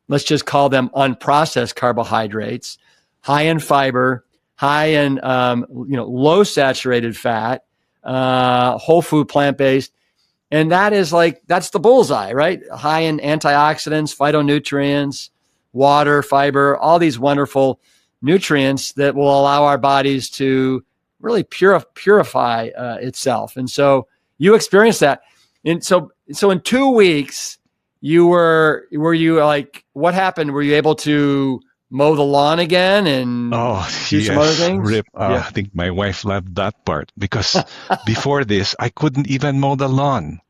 let's just call them unprocessed carbohydrates, high in fiber, high in, low saturated fat, whole food, plant-based. And that's the bullseye, right? High in antioxidants, phytonutrients, water, fiber, all these wonderful nutrients that will allow our bodies to really purify itself. And so you experienced that. And so in 2 weeks, were you like, what happened? Were you able to mow the lawn again and do some other things? Rip, I think my wife loved that part because before this, I couldn't even mow the lawn.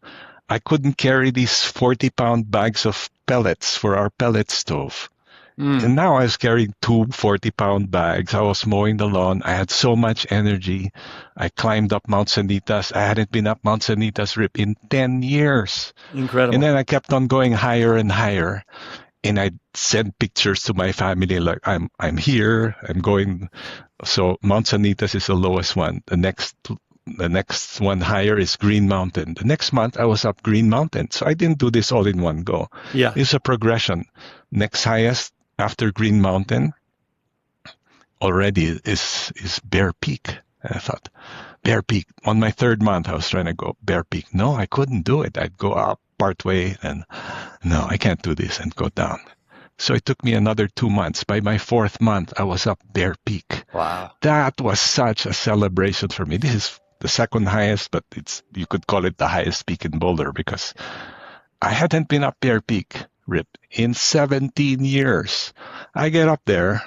I couldn't carry these 40-pound bags of pellets for our pellet stove. And now I was carrying 2 40-pound bags. I was mowing the lawn. I had so much energy. I climbed up Mount Sanitas. I hadn't been up Mount Sanitas, Rip, in 10 years. Incredible. And then I kept on going higher and higher. And I sent pictures to my family like, I'm here. I'm going. So Mount Sanitas is the lowest one. The next one higher is Green Mountain. The next month I was up Green Mountain. So I didn't do this all in one go. Yeah. It's a progression. Next highest after Green Mountain already is Bear Peak. And I thought, Bear Peak. On my 3rd month, I was trying to go Bear Peak. No, I couldn't do it. I'd go up part way and no, I can't do this, and go down. So it took me another 2 months. By my 4th month, I was up Bear Peak. Wow. That was such a celebration for me. This is the 2nd highest, but you could call it the highest peak in Boulder because I hadn't been up Bear Peak, Rip, in 17 years. I get up there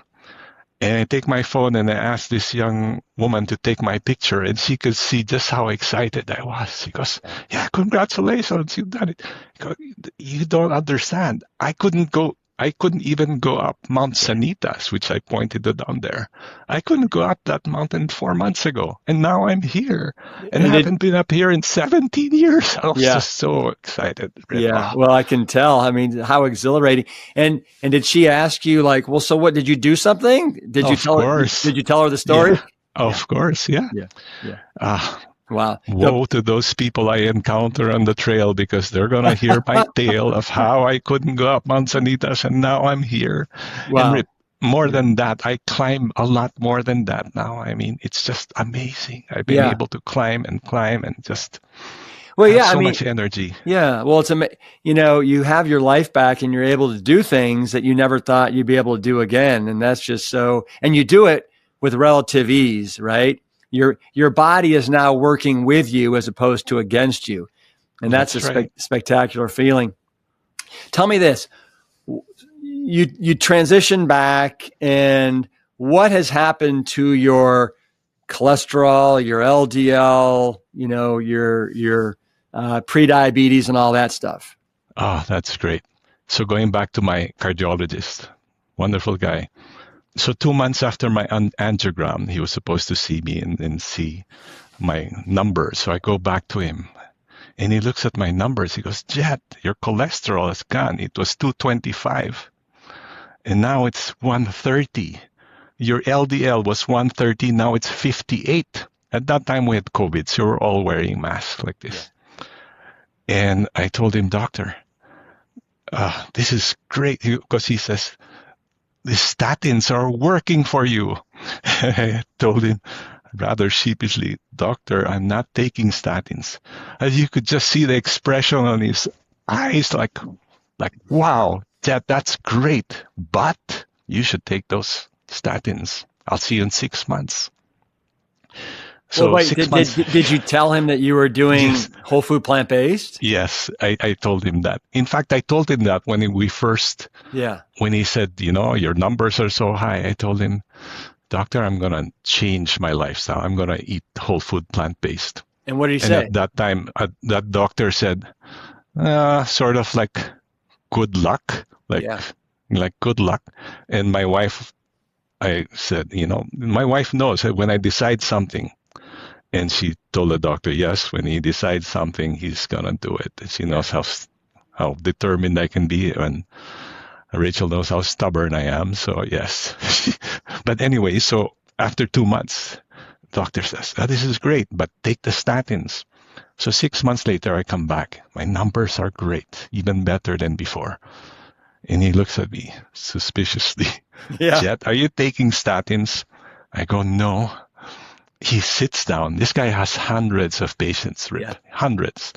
and I take my phone and I ask this young woman to take my picture, and she could see just how excited I was. She goes, yeah, congratulations, you've done it. You don't understand. I couldn't even go up Mount Sanitas, which I pointed it down there. I couldn't go up that mountain 4 months ago. And now I'm here. And I haven't been up here in 17 years. I was just so excited. Yeah. Well, I can tell. I mean, how exhilarating. And did she ask you like, well, so what, did you do something? Did you tell her the story? Yeah, of course. Yeah. Yeah. Wow. Woe to those people I encounter on the trail because they're going to hear my tale of how I couldn't go up Mount Sanitas and now I'm here. Wow. And more than that, I climb a lot more than that now. I mean, it's just amazing. I've been able to climb and just have so much energy. Yeah. Well, you have your life back and you're able to do things that you never thought you'd be able to do again. And that's just and you do it with relative ease, right? Your body is now working with you as opposed to against you. And that's a spectacular feeling. Tell me this, you transition back, and what has happened to your cholesterol, your LDL, your pre-diabetes and all that stuff? Oh, that's great. So going back to my cardiologist, wonderful guy. So 2 months after my angiogram, he was supposed to see me and see my numbers. So I go back to him and he looks at my numbers. He goes, Jet, your cholesterol has gone. It was 225 and now it's 130. Your LDL was 130. Now it's 58. At that time we had COVID, so we're all wearing masks like this. Yeah. And I told him, doctor, this is great, because he says, the statins are working for you. I told him rather sheepishly, doctor, I'm not taking statins. As you could just see the expression on his eyes, like, wow, that's great, but you should take those statins. I'll see you in 6 months. So wait, did you tell him that you were doing whole food plant-based? Yes, I told him that. In fact, I told him that when he said, your numbers are so high, I told him, doctor, I'm going to change my lifestyle. I'm going to eat whole food plant-based. And what did he say? At that time, that doctor said, sort of like, good luck, like good luck. And my wife, I said, my wife knows that when I decide something, and she told the doctor, yes, when he decides something, he's going to do it. She knows how determined I can be. And Rachel knows how stubborn I am, so yes. But anyway, so after 2 months, doctor says, this is great, but take the statins. So 6 months later, I come back. My numbers are great, even better than before. And he looks at me suspiciously. Yeah. Jet, are you taking statins? I go, no. He sits down. This guy has hundreds of patients, Rip. Yeah. Hundreds.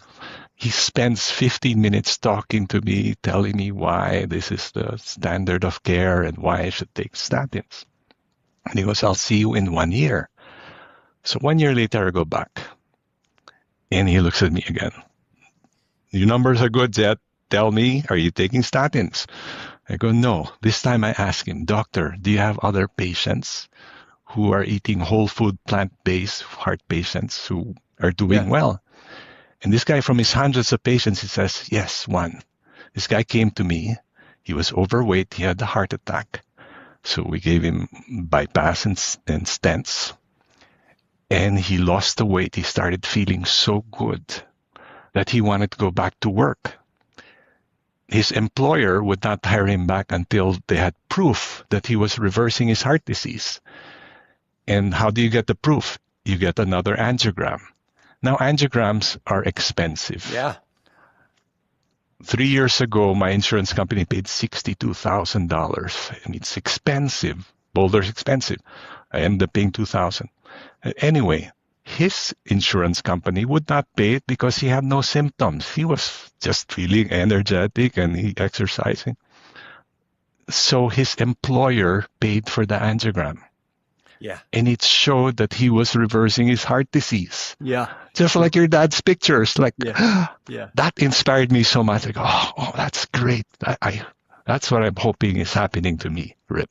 He spends 15 minutes talking to me, telling me why this is the standard of care and why I should take statins. And he goes, I'll see you in 1 year. So 1 year later, I go back. And he looks at me again. Your numbers are good, Jet. Tell me, are you taking statins? I go, no. This time I ask him, doctor, do you have other patients who are eating whole food, plant-based heart patients who are doing well? And this guy, from his hundreds of patients, he says, yes, one. This guy came to me. He was overweight. He had a heart attack. So we gave him bypass and stents. And he lost the weight. He started feeling so good that he wanted to go back to work. His employer would not hire him back until they had proof that he was reversing his heart disease. And how do you get the proof? You get another angiogram. Now, angiograms are expensive. Yeah. 3 years ago, my insurance company paid $62,000. I mean, it's expensive. Boulder's expensive. I ended up paying $2,000. Anyway, his insurance company would not pay it because he had no symptoms. He was just feeling energetic and he exercising. So his employer paid for the angiogram. Yeah. And it showed that he was reversing his heart disease. Yeah. Just like your dad's pictures. Like, yeah. That inspired me so much. Like, oh, that's great. That's what I'm hoping is happening to me, Rip.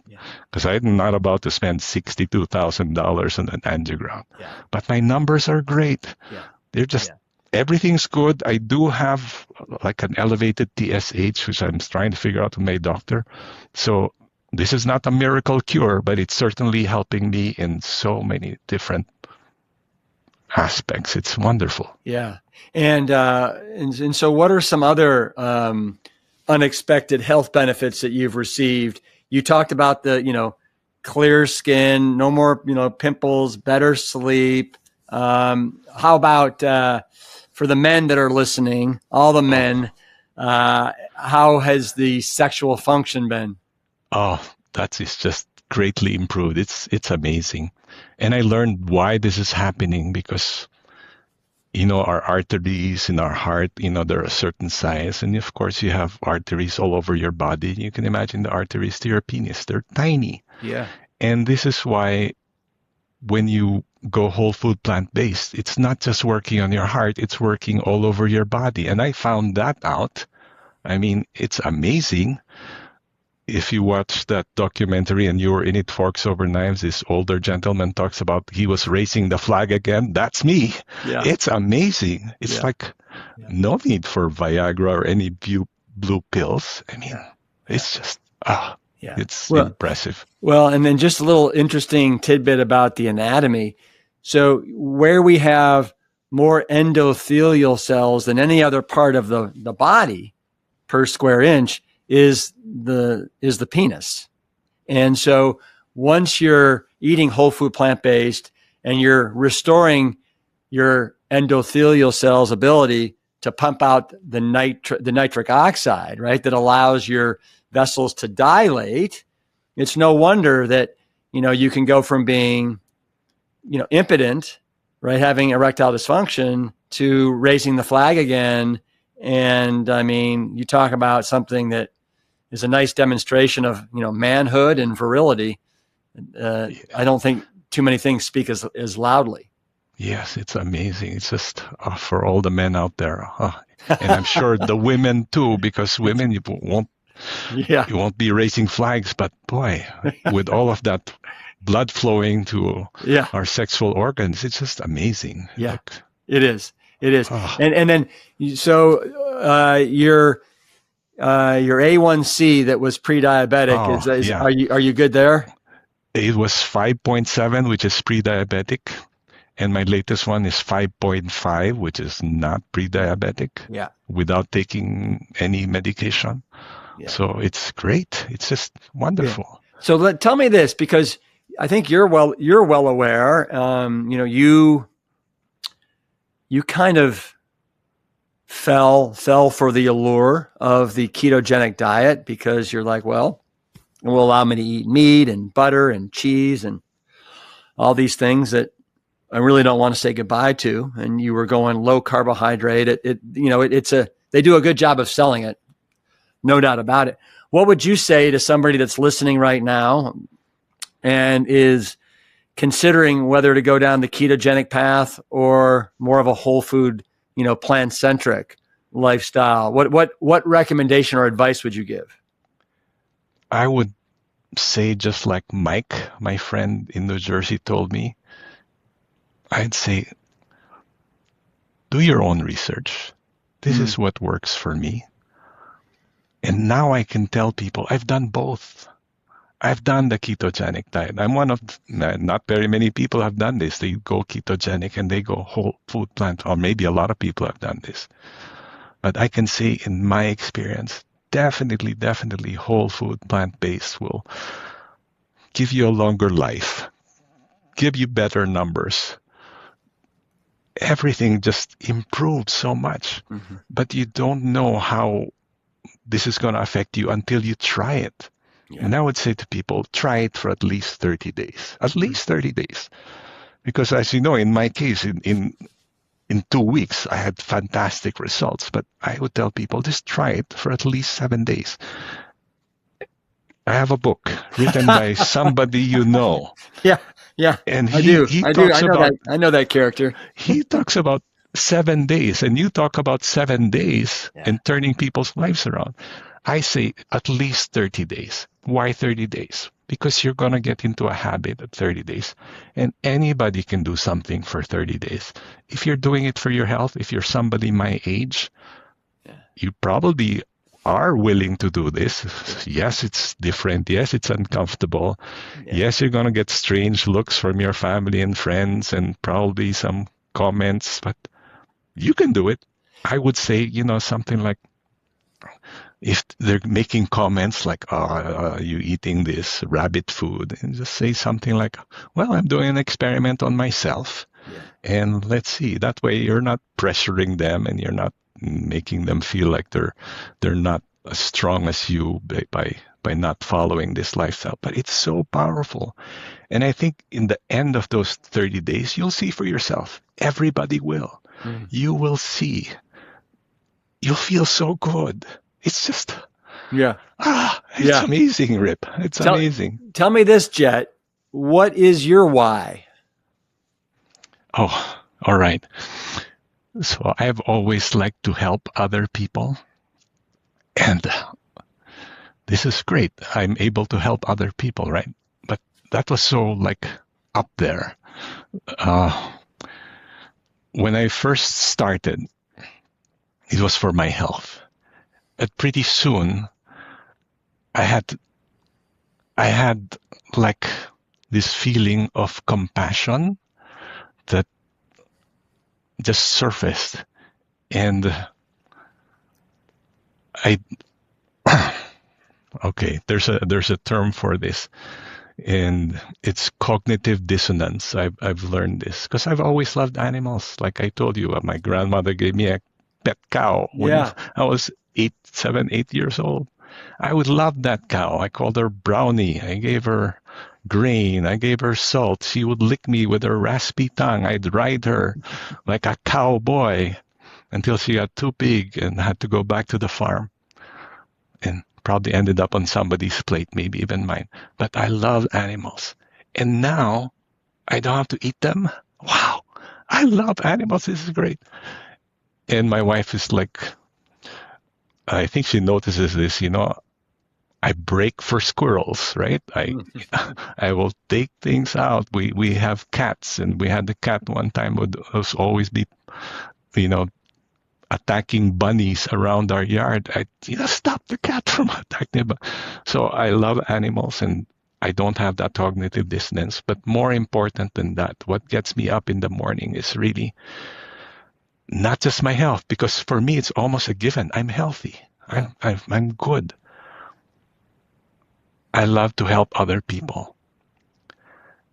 Because I'm not about to spend $62,000 on an angiogram. Yeah. But my numbers are great. Yeah. They're just, everything's good. I do have like an elevated TSH, which I'm trying to figure out with my doctor. So this is not a miracle cure, but it's certainly helping me in so many different aspects. It's wonderful. Yeah. And so what are some other unexpected health benefits that you've received? You talked about the, clear skin, no more, pimples, better sleep. How about for the men that are listening, all the men, how has the sexual function been? Oh, that is just greatly improved. It's amazing. And I learned why this is happening because, our arteries in our heart, they're a certain size. And of course, you have arteries all over your body. You can imagine the arteries to your penis. They're tiny. Yeah. And this is why when you go whole food plant-based, it's not just working on your heart, it's working all over your body. And I found that out. I mean, it's amazing. If you watch that documentary and you were in it, Forks Over Knives, this older gentleman talks about he was raising the flag again. That's me. Yeah. It's amazing. It's like no need for Viagra or any blue pills. I mean, it's just, it's impressive. Well, and then just a little interesting tidbit about the anatomy. So where we have more endothelial cells than any other part of the body per square inch is the penis. And so once you're eating whole food plant-based and you're restoring your endothelial cells' ability to pump out the nitric oxide, right, that allows your vessels to dilate, it's no wonder that, you can go from being, impotent, right, having erectile dysfunction, to raising the flag again. And I mean, you talk about something that is a nice demonstration of, manhood and virility. I don't think too many things speak as loudly. Yes, it's amazing. It's just for all the men out there. And I'm sure the women too, because women, you won't be raising flags. But boy, with all of that blood flowing to our sexual organs, it's just amazing. Yeah, it is. It is. And then, so your A1C that was pre-diabetic, are you good there? It was 5.7, which is pre-diabetic. And my latest one is 5.5, which is not pre-diabetic. Yeah. Without taking any medication. Yeah. So it's great. It's just wonderful. Yeah. So tell me this, because I think you're well aware. You kind of fell for the allure of the ketogenic diet because you're like, well, it will allow me to eat meat and butter and cheese and all these things that I really don't want to say goodbye to. And you were going low carbohydrate. They do a good job of selling it, no doubt about it. What would you say to somebody that's listening right now and is considering whether to go down the ketogenic path or more of a whole food, plant-centric lifestyle? What recommendation or advice would you give? I would say, just like Mike, my friend in New Jersey, told me, I'd say, do your own research. This is what works for me. And now I can tell people I've done both. I've done the ketogenic diet. I'm one of, not very many people have done this. They go ketogenic and they go whole food plant, or maybe a lot of people have done this. But I can say in my experience, definitely whole food plant-based will give you a longer life, give you better numbers. Everything just improves so much, but you don't know how this is going to affect you until you try it. Yeah. And I would say to people, try it for at least 30 days, Because as you know, in my case, in 2 weeks, I had fantastic results. But I would tell people, just try it for at least 7 days. I have a book written by somebody you know. Yeah. And I know that character. He talks about 7 days, and you talk about 7 days and turning people's lives around. I say at least 30 days. Why 30 days? Because you're going to get into a habit at 30 days. And anybody can do something for 30 days. If you're doing it for your health, if you're somebody my age, you probably are willing to do this. Yes, it's different. Yes, it's uncomfortable. Yes, you're going to get strange looks from your family and friends and probably some comments, but you can do it. I would say, something like, if they're making comments like, you eating this rabbit food, and just say something like, well, I'm doing an experiment on myself, and let's see. That way you're not pressuring them and you're not making them feel like they're not as strong as you by not following this lifestyle. But it's so powerful. And I think in the end of those 30 days, you'll see for yourself. Everybody will. You will see. You'll feel so good. It's just, it's amazing, Rip. It's amazing. Tell me this, Jet. What is your why? Oh, all right. So I've always liked to help other people. And this is great. I'm able to help other people, right? But that was so up there. When I first started, it was for my health. But pretty soon, I had this feeling of compassion that just surfaced, and there's a term for this, and it's cognitive dissonance. I've learned this because I've always loved animals. Like I told you, my grandmother gave me a pet cow when I was 8 years old. I would love that cow. I called her Brownie. I gave her grain. I gave her salt. She would lick me with her raspy tongue. I'd ride her like a cowboy until she got too big and had to go back to the farm and probably ended up on somebody's plate, maybe even mine. But I love animals. And now I don't have to eat them. Wow. I love animals. This is great. And my wife is like, I think she notices this, I break for squirrels, right? I will take things out. We have cats, and we had the cat one time would always be, attacking bunnies around our yard. I stop the cat from attacking. So I love animals, and I don't have that cognitive dissonance. But more important than that, what gets me up in the morning is really not just my health, because for me it's almost a given. I'm healthy. I'm good. I love to help other people.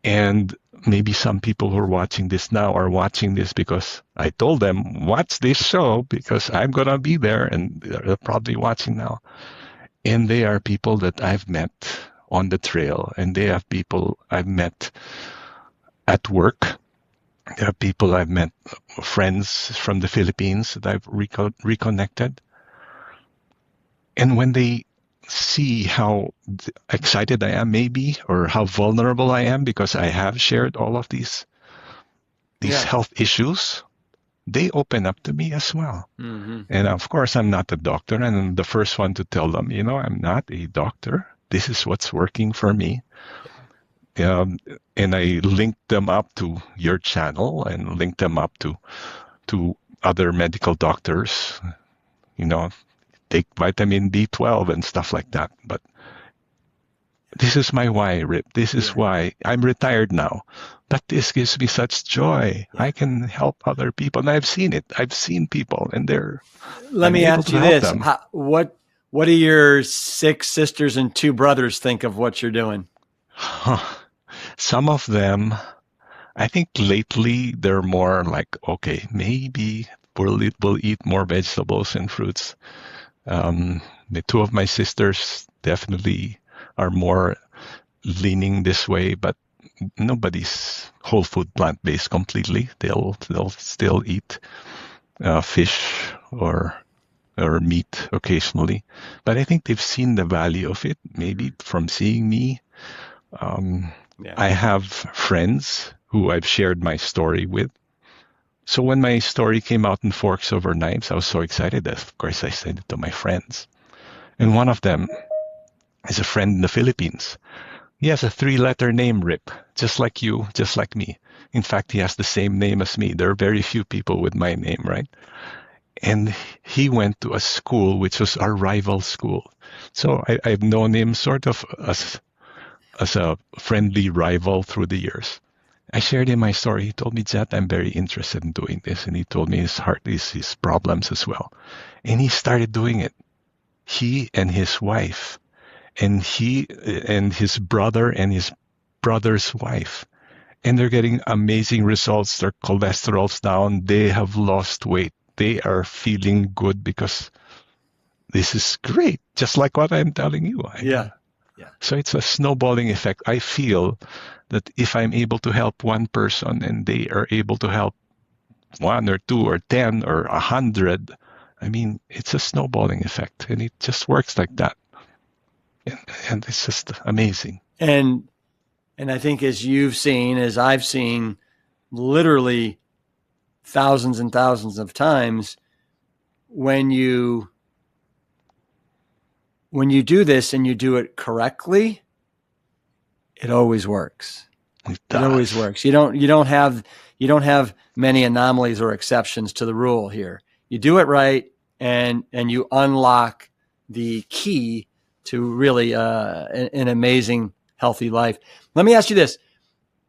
And maybe some people who are watching this now are watching this because I told them, watch this show because I'm going to be there, and they're probably watching now. And they are people that I've met on the trail, and they have people I've met at work. There are people I've met, friends from the Philippines that I've reconnected. And when they see how excited I am maybe, or how vulnerable I am because I have shared all of these health issues, they open up to me as well. Mm-hmm. And of course, I'm not a doctor, and I'm the first one to tell them, I'm not a doctor. This is what's working for me. And I link them up to your channel and link them up to other medical doctors, take vitamin B12 and stuff like that. But this is my why, Rip. This is why I'm retired now. But this gives me such joy. Yeah. I can help other people. And I've seen it. I've seen people, and Let me ask you this. What do your 6 sisters and 2 brothers think of what you're doing? Some of them, I think lately they're more like, okay, maybe we'll eat more vegetables and fruits. The 2 of my sisters definitely are more leaning this way, but nobody's whole food plant-based completely. They'll still eat fish or meat occasionally, but I think they've seen the value of it, maybe from seeing me. I have friends who I've shared my story with. So when my story came out in Forks Over Knives, I was so excited that, of course, I sent it to my friends. And one of them is a friend in the Philippines. He has a 3-letter name, Rip, just like you, just like me. In fact, he has the same name as me. There are very few people with my name, right? And he went to a school which was our rival school. So I've known him sort of as a friendly rival through the years. I shared him my story. He told me, Jet, I'm very interested in doing this. And he told me his problems as well. And he started doing it. He and his wife, and he and his brother and his brother's wife. And they're getting amazing results. Their cholesterol's down. They have lost weight. They are feeling good because this is great. Just like what I'm telling you. Yeah. So it's a snowballing effect. I feel that if I'm able to help one person and they are able to help 1 or 2 or 10 or 100, I mean, it's a snowballing effect, and it just works like that. And it's just amazing. And I think as you've seen, as I've seen, literally thousands and thousands of times, when you do this and you do it correctly, it always works. It always works. You don't have many anomalies or exceptions to the rule here. You do it right, and you unlock the key to really an amazing, healthy life. Let me ask you this,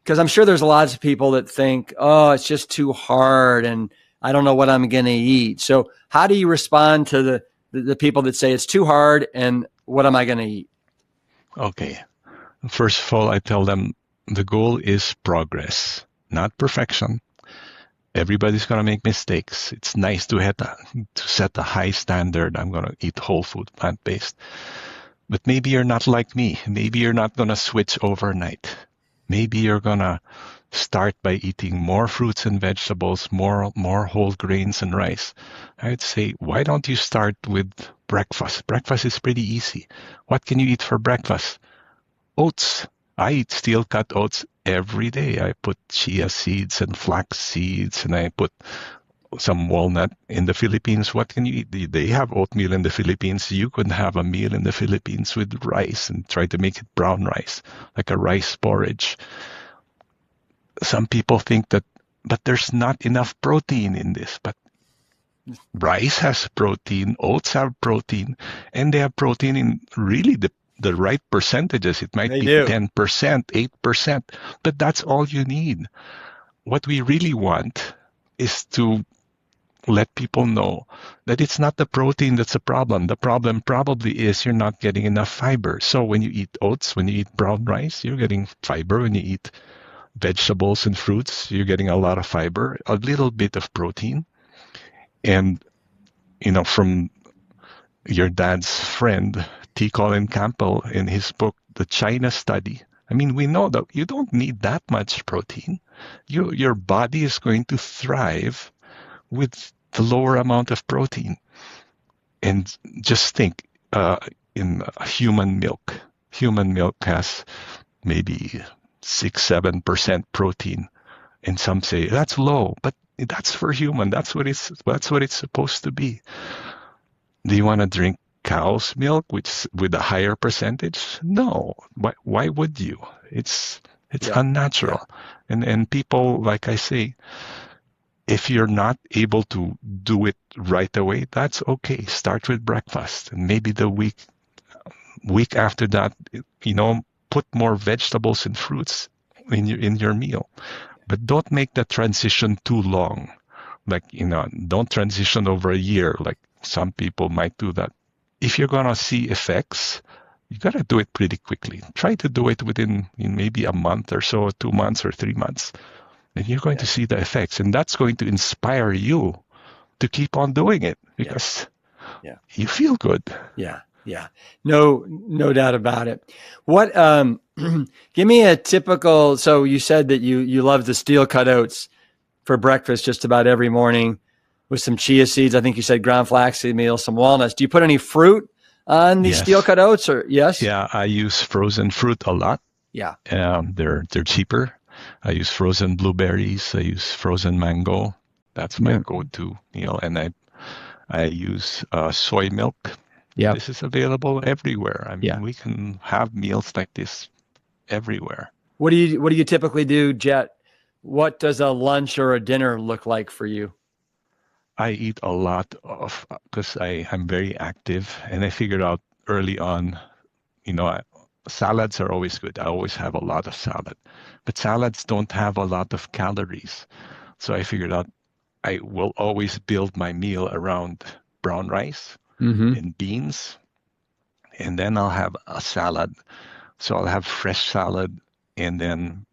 because I'm sure there's lots of people that think, oh, it's just too hard and I don't know what I'm going to eat. So how do you respond to the people that say it's too hard and what am I going to eat? Okay. First of all, I tell them the goal is progress, not perfection. Everybody's going to make mistakes. It's nice to set a high standard. I'm going to eat whole food, plant-based. But maybe you're not like me. Maybe you're not going to switch overnight. Maybe you're going to start by eating more fruits and vegetables, more whole grains and rice. I would say, why don't you start with breakfast? Breakfast is pretty easy. What can you eat for breakfast? Oats. I eat steel-cut oats every day. I put chia seeds and flax seeds, and I put some walnut. In the Philippines, what can you eat? They have oatmeal in the Philippines. You could have a meal in the Philippines with rice and try to make it brown rice, like a rice porridge. Some people think that, but there's not enough protein in this. But rice has protein, oats have protein, and they have protein in really the right percentages. It might be 10%, 8%, but that's all you need. What we really want is to let people know that it's not the protein that's a problem. The problem probably is you're not getting enough fiber. So when you eat oats, when you eat brown rice, you're getting fiber. When you eat vegetables and fruits, you're getting a lot of fiber, a little bit of protein. And, from your dad's friend, T. Colin Campbell, in his book, The China Study, I mean, we know that you don't need that much protein. Your body is going to thrive with the lower amount of protein. And just think, in human milk has maybe 6-7% protein, and some say that's low, but that's for human. That's what it's supposed to be. Do you want to drink cow's milk with a higher percentage? No. Why would you? It's unnatural. Yeah. And people, like I say, if you're not able to do it right away, that's okay. Start with breakfast, and maybe the week after that, put more vegetables and fruits in your meal. But don't make the transition too long. Like, don't transition over a year, like some people might do that. If you're going to see effects, you got to do it pretty quickly. Try to do it within maybe a month or so, 2 months or 3 months. And you're going to see the effects. And that's going to inspire you to keep on doing it because you feel good. Yeah. Yeah. No doubt about it. What, give me a typical, so you said that you love the steel cut oats for breakfast just about every morning with some chia seeds. I think you said ground flaxseed meal, some walnuts. Do you put any fruit on these steel cut oats or yes? Yeah. I use frozen fruit a lot. Yeah. They're cheaper. I use frozen blueberries. I use frozen mango. That's my go-to meal. And I use soy milk. Yeah. This is available everywhere. I mean, we can have meals like this everywhere. What do you typically do, Jet? What does a lunch or a dinner look like for you? I eat a lot of, because I'm very active, and I figured out early on, salads are always good. I always have a lot of salad, but salads don't have a lot of calories. So I figured out I will always build my meal around brown rice and beans, and then I'll have a salad. So I'll have fresh salad and then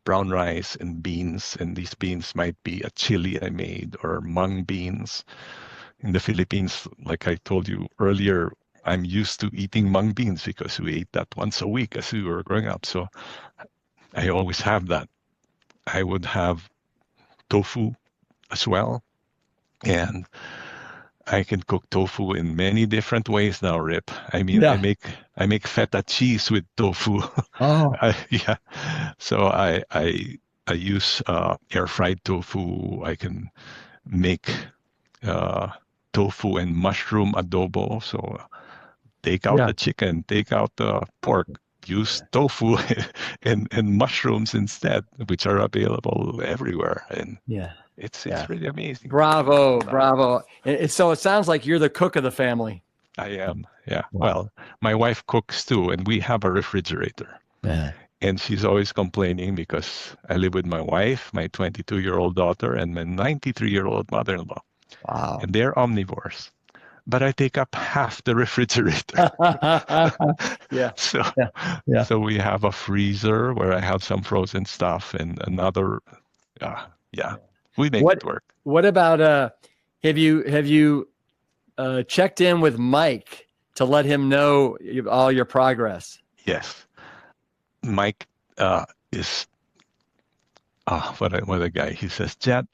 brown rice and beans, and these beans might be a chili I made or mung beans. In the Philippines, like I told you earlier, I'm used to eating mung beans because we ate that once a week as we were growing up. So I always have that. I would have tofu as well, and I can cook tofu in many different ways now, Rip. I mean, I make feta cheese with tofu. Oh, So I use air fried tofu. I can make tofu and mushroom adobo. So take out the chicken, take out the pork, use tofu and mushrooms instead, which are available everywhere. And it's really amazing. Bravo. So it sounds like you're the cook of the family. I am. Yeah. Wow. Well, my wife cooks too, and we have a refrigerator. And she's always complaining because I live with my wife, my 22-year-old daughter, and my 93-year-old mother-in-law. Wow. And they're omnivores. But I take up half the refrigerator. So we have a freezer where I have some frozen stuff and another. We make it work. What about have you checked in with Mike to let him know all your progress? Yes, Mike is what a guy. He says, Jet,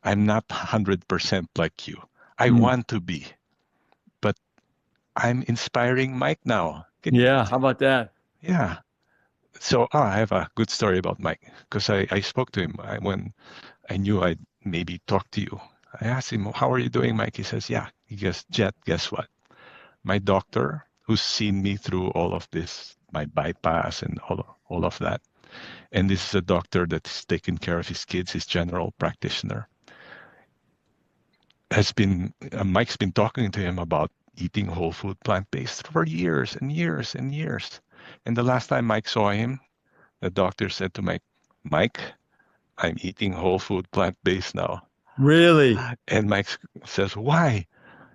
I'm not 100% like you. I want to be, but I'm inspiring Mike now. How about that? Yeah. So I have a good story about Mike because I spoke to him when I knew I'd maybe talk to you. I asked him, how are you doing, Mike? He says, He goes, Jet, guess what? My doctor, who's seen me through all of this, my bypass and all of that, and this is a doctor that's taken care of his kids, his general practitioner, Mike's been talking to him about eating whole food plant-based for years and years and years. And the last time Mike saw him, the doctor said to Mike, I'm eating whole food plant-based now. Really? And Mike says, why?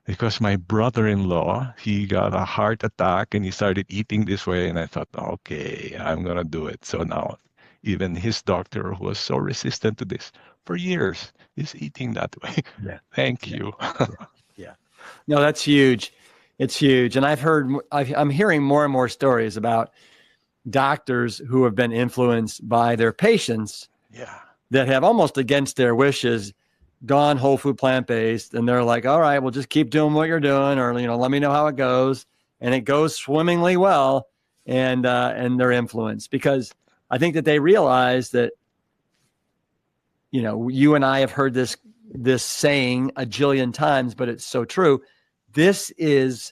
Because my brother-in-law, he got a heart attack and he started eating this way. And I thought, okay, I'm going to do it. So now even his doctor, who was so resistant to this for years, is eating that way. Yeah. Thank you. Yeah. No, that's huge. It's huge. And I'm hearing more and more stories about doctors who have been influenced by their patients that have almost against their wishes gone whole food plant-based, and they're like, all right, well, just keep doing what you're doing, or, let me know how it goes. And it goes swimmingly well, and they're influenced because I think that they realize that, you and I have heard this saying a jillion times, but it's so true. This is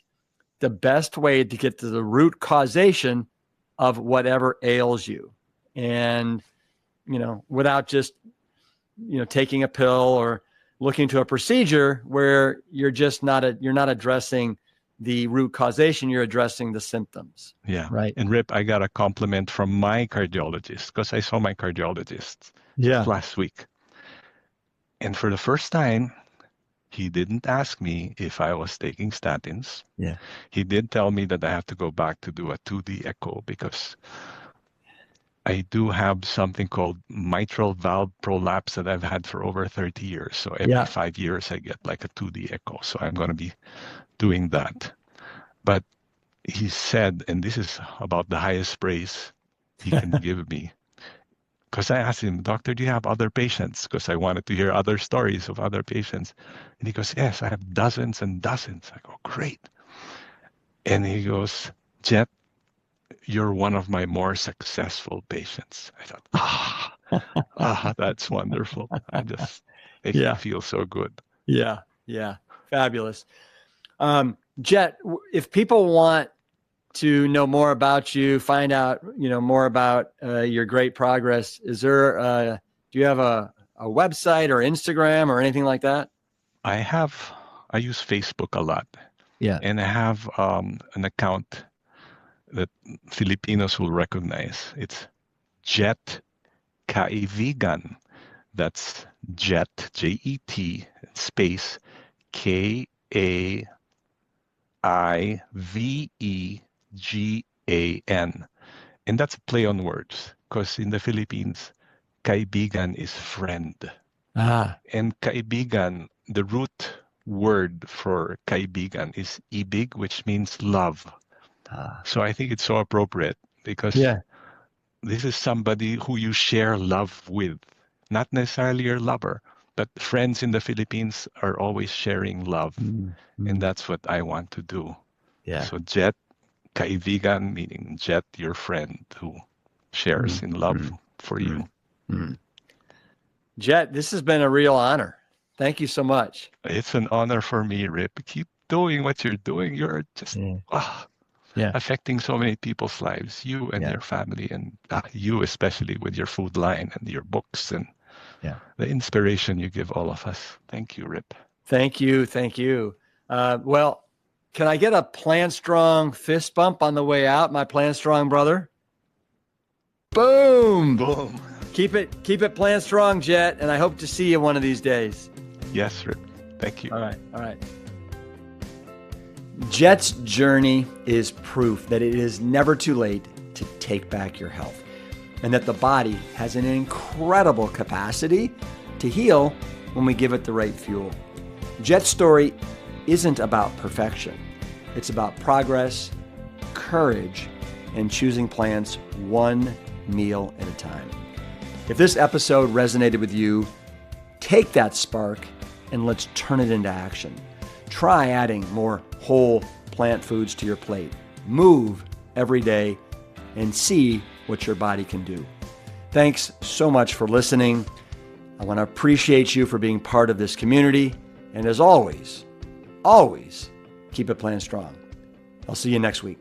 the best way to get to the root causation of whatever ails you. And, without just, taking a pill or looking to a procedure where you're not addressing the root causation, you're addressing the symptoms. Yeah. Right. And Rip, I got a compliment from my cardiologist because I saw my cardiologist last week. And for the first time, he didn't ask me if I was taking statins. Yeah. He did tell me that I have to go back to do a 2D echo because I do have something called mitral valve prolapse that I've had for over 30 years. So every 5 years, I get like a 2D echo. So I'm going to be doing that. But he said, and this is about the highest praise he can give me, because I asked him, doctor, do you have other patients? Because I wanted to hear other stories of other patients. And he goes, yes, I have dozens and dozens. I go, great. And he goes, Jet, you're one of my more successful patients. I thought, that's wonderful. I just makes me feel so good. Yeah. Fabulous. Jet, if people want to know more about you, find out, more about your great progress, is there, do you have a website or Instagram or anything like that? I use Facebook a lot. Yeah. And I have an account that Filipinos will recognize. It's Jet Kaivegan. That's Jet, Jet, space Kaivegan. And that's a play on words because in the Philippines, Kaibigan is friend. And Kaibigan, the root word for Kaibigan is ibig, which means love. So I think it's so appropriate because this is somebody who you share love with, not necessarily your lover, but friends in the Philippines are always sharing love. Mm-hmm. And that's what I want to do. Yeah. So Jet, Kaivegan, meaning Jet, your friend who shares in love for you. Jet, this has been a real honor. Thank you so much. It's an honor for me, Rip. Keep doing what you're doing. You're just affecting so many people's lives, you and your family, and you especially with your food line and your books and the inspiration you give all of us. Thank you, Rip. Thank you. Well, can I get a Plantstrong fist bump on the way out, my Plantstrong brother? Boom. Boom. Keep it Plantstrong, Jet, and I hope to see you one of these days. Yes, Rip. Thank you. All right. Jet's journey is proof that it is never too late to take back your health, and that the body has an incredible capacity to heal when we give it the right fuel. Jet's story isn't about perfection. It's about progress, courage, and choosing plants one meal at a time. If this episode resonated with you, take that spark and let's turn it into action. Try adding more whole plant foods to your plate. Move every day and see what your body can do. Thanks so much for listening. I want to appreciate you for being part of this community. And as always, keep it plant strong. I'll see you next week.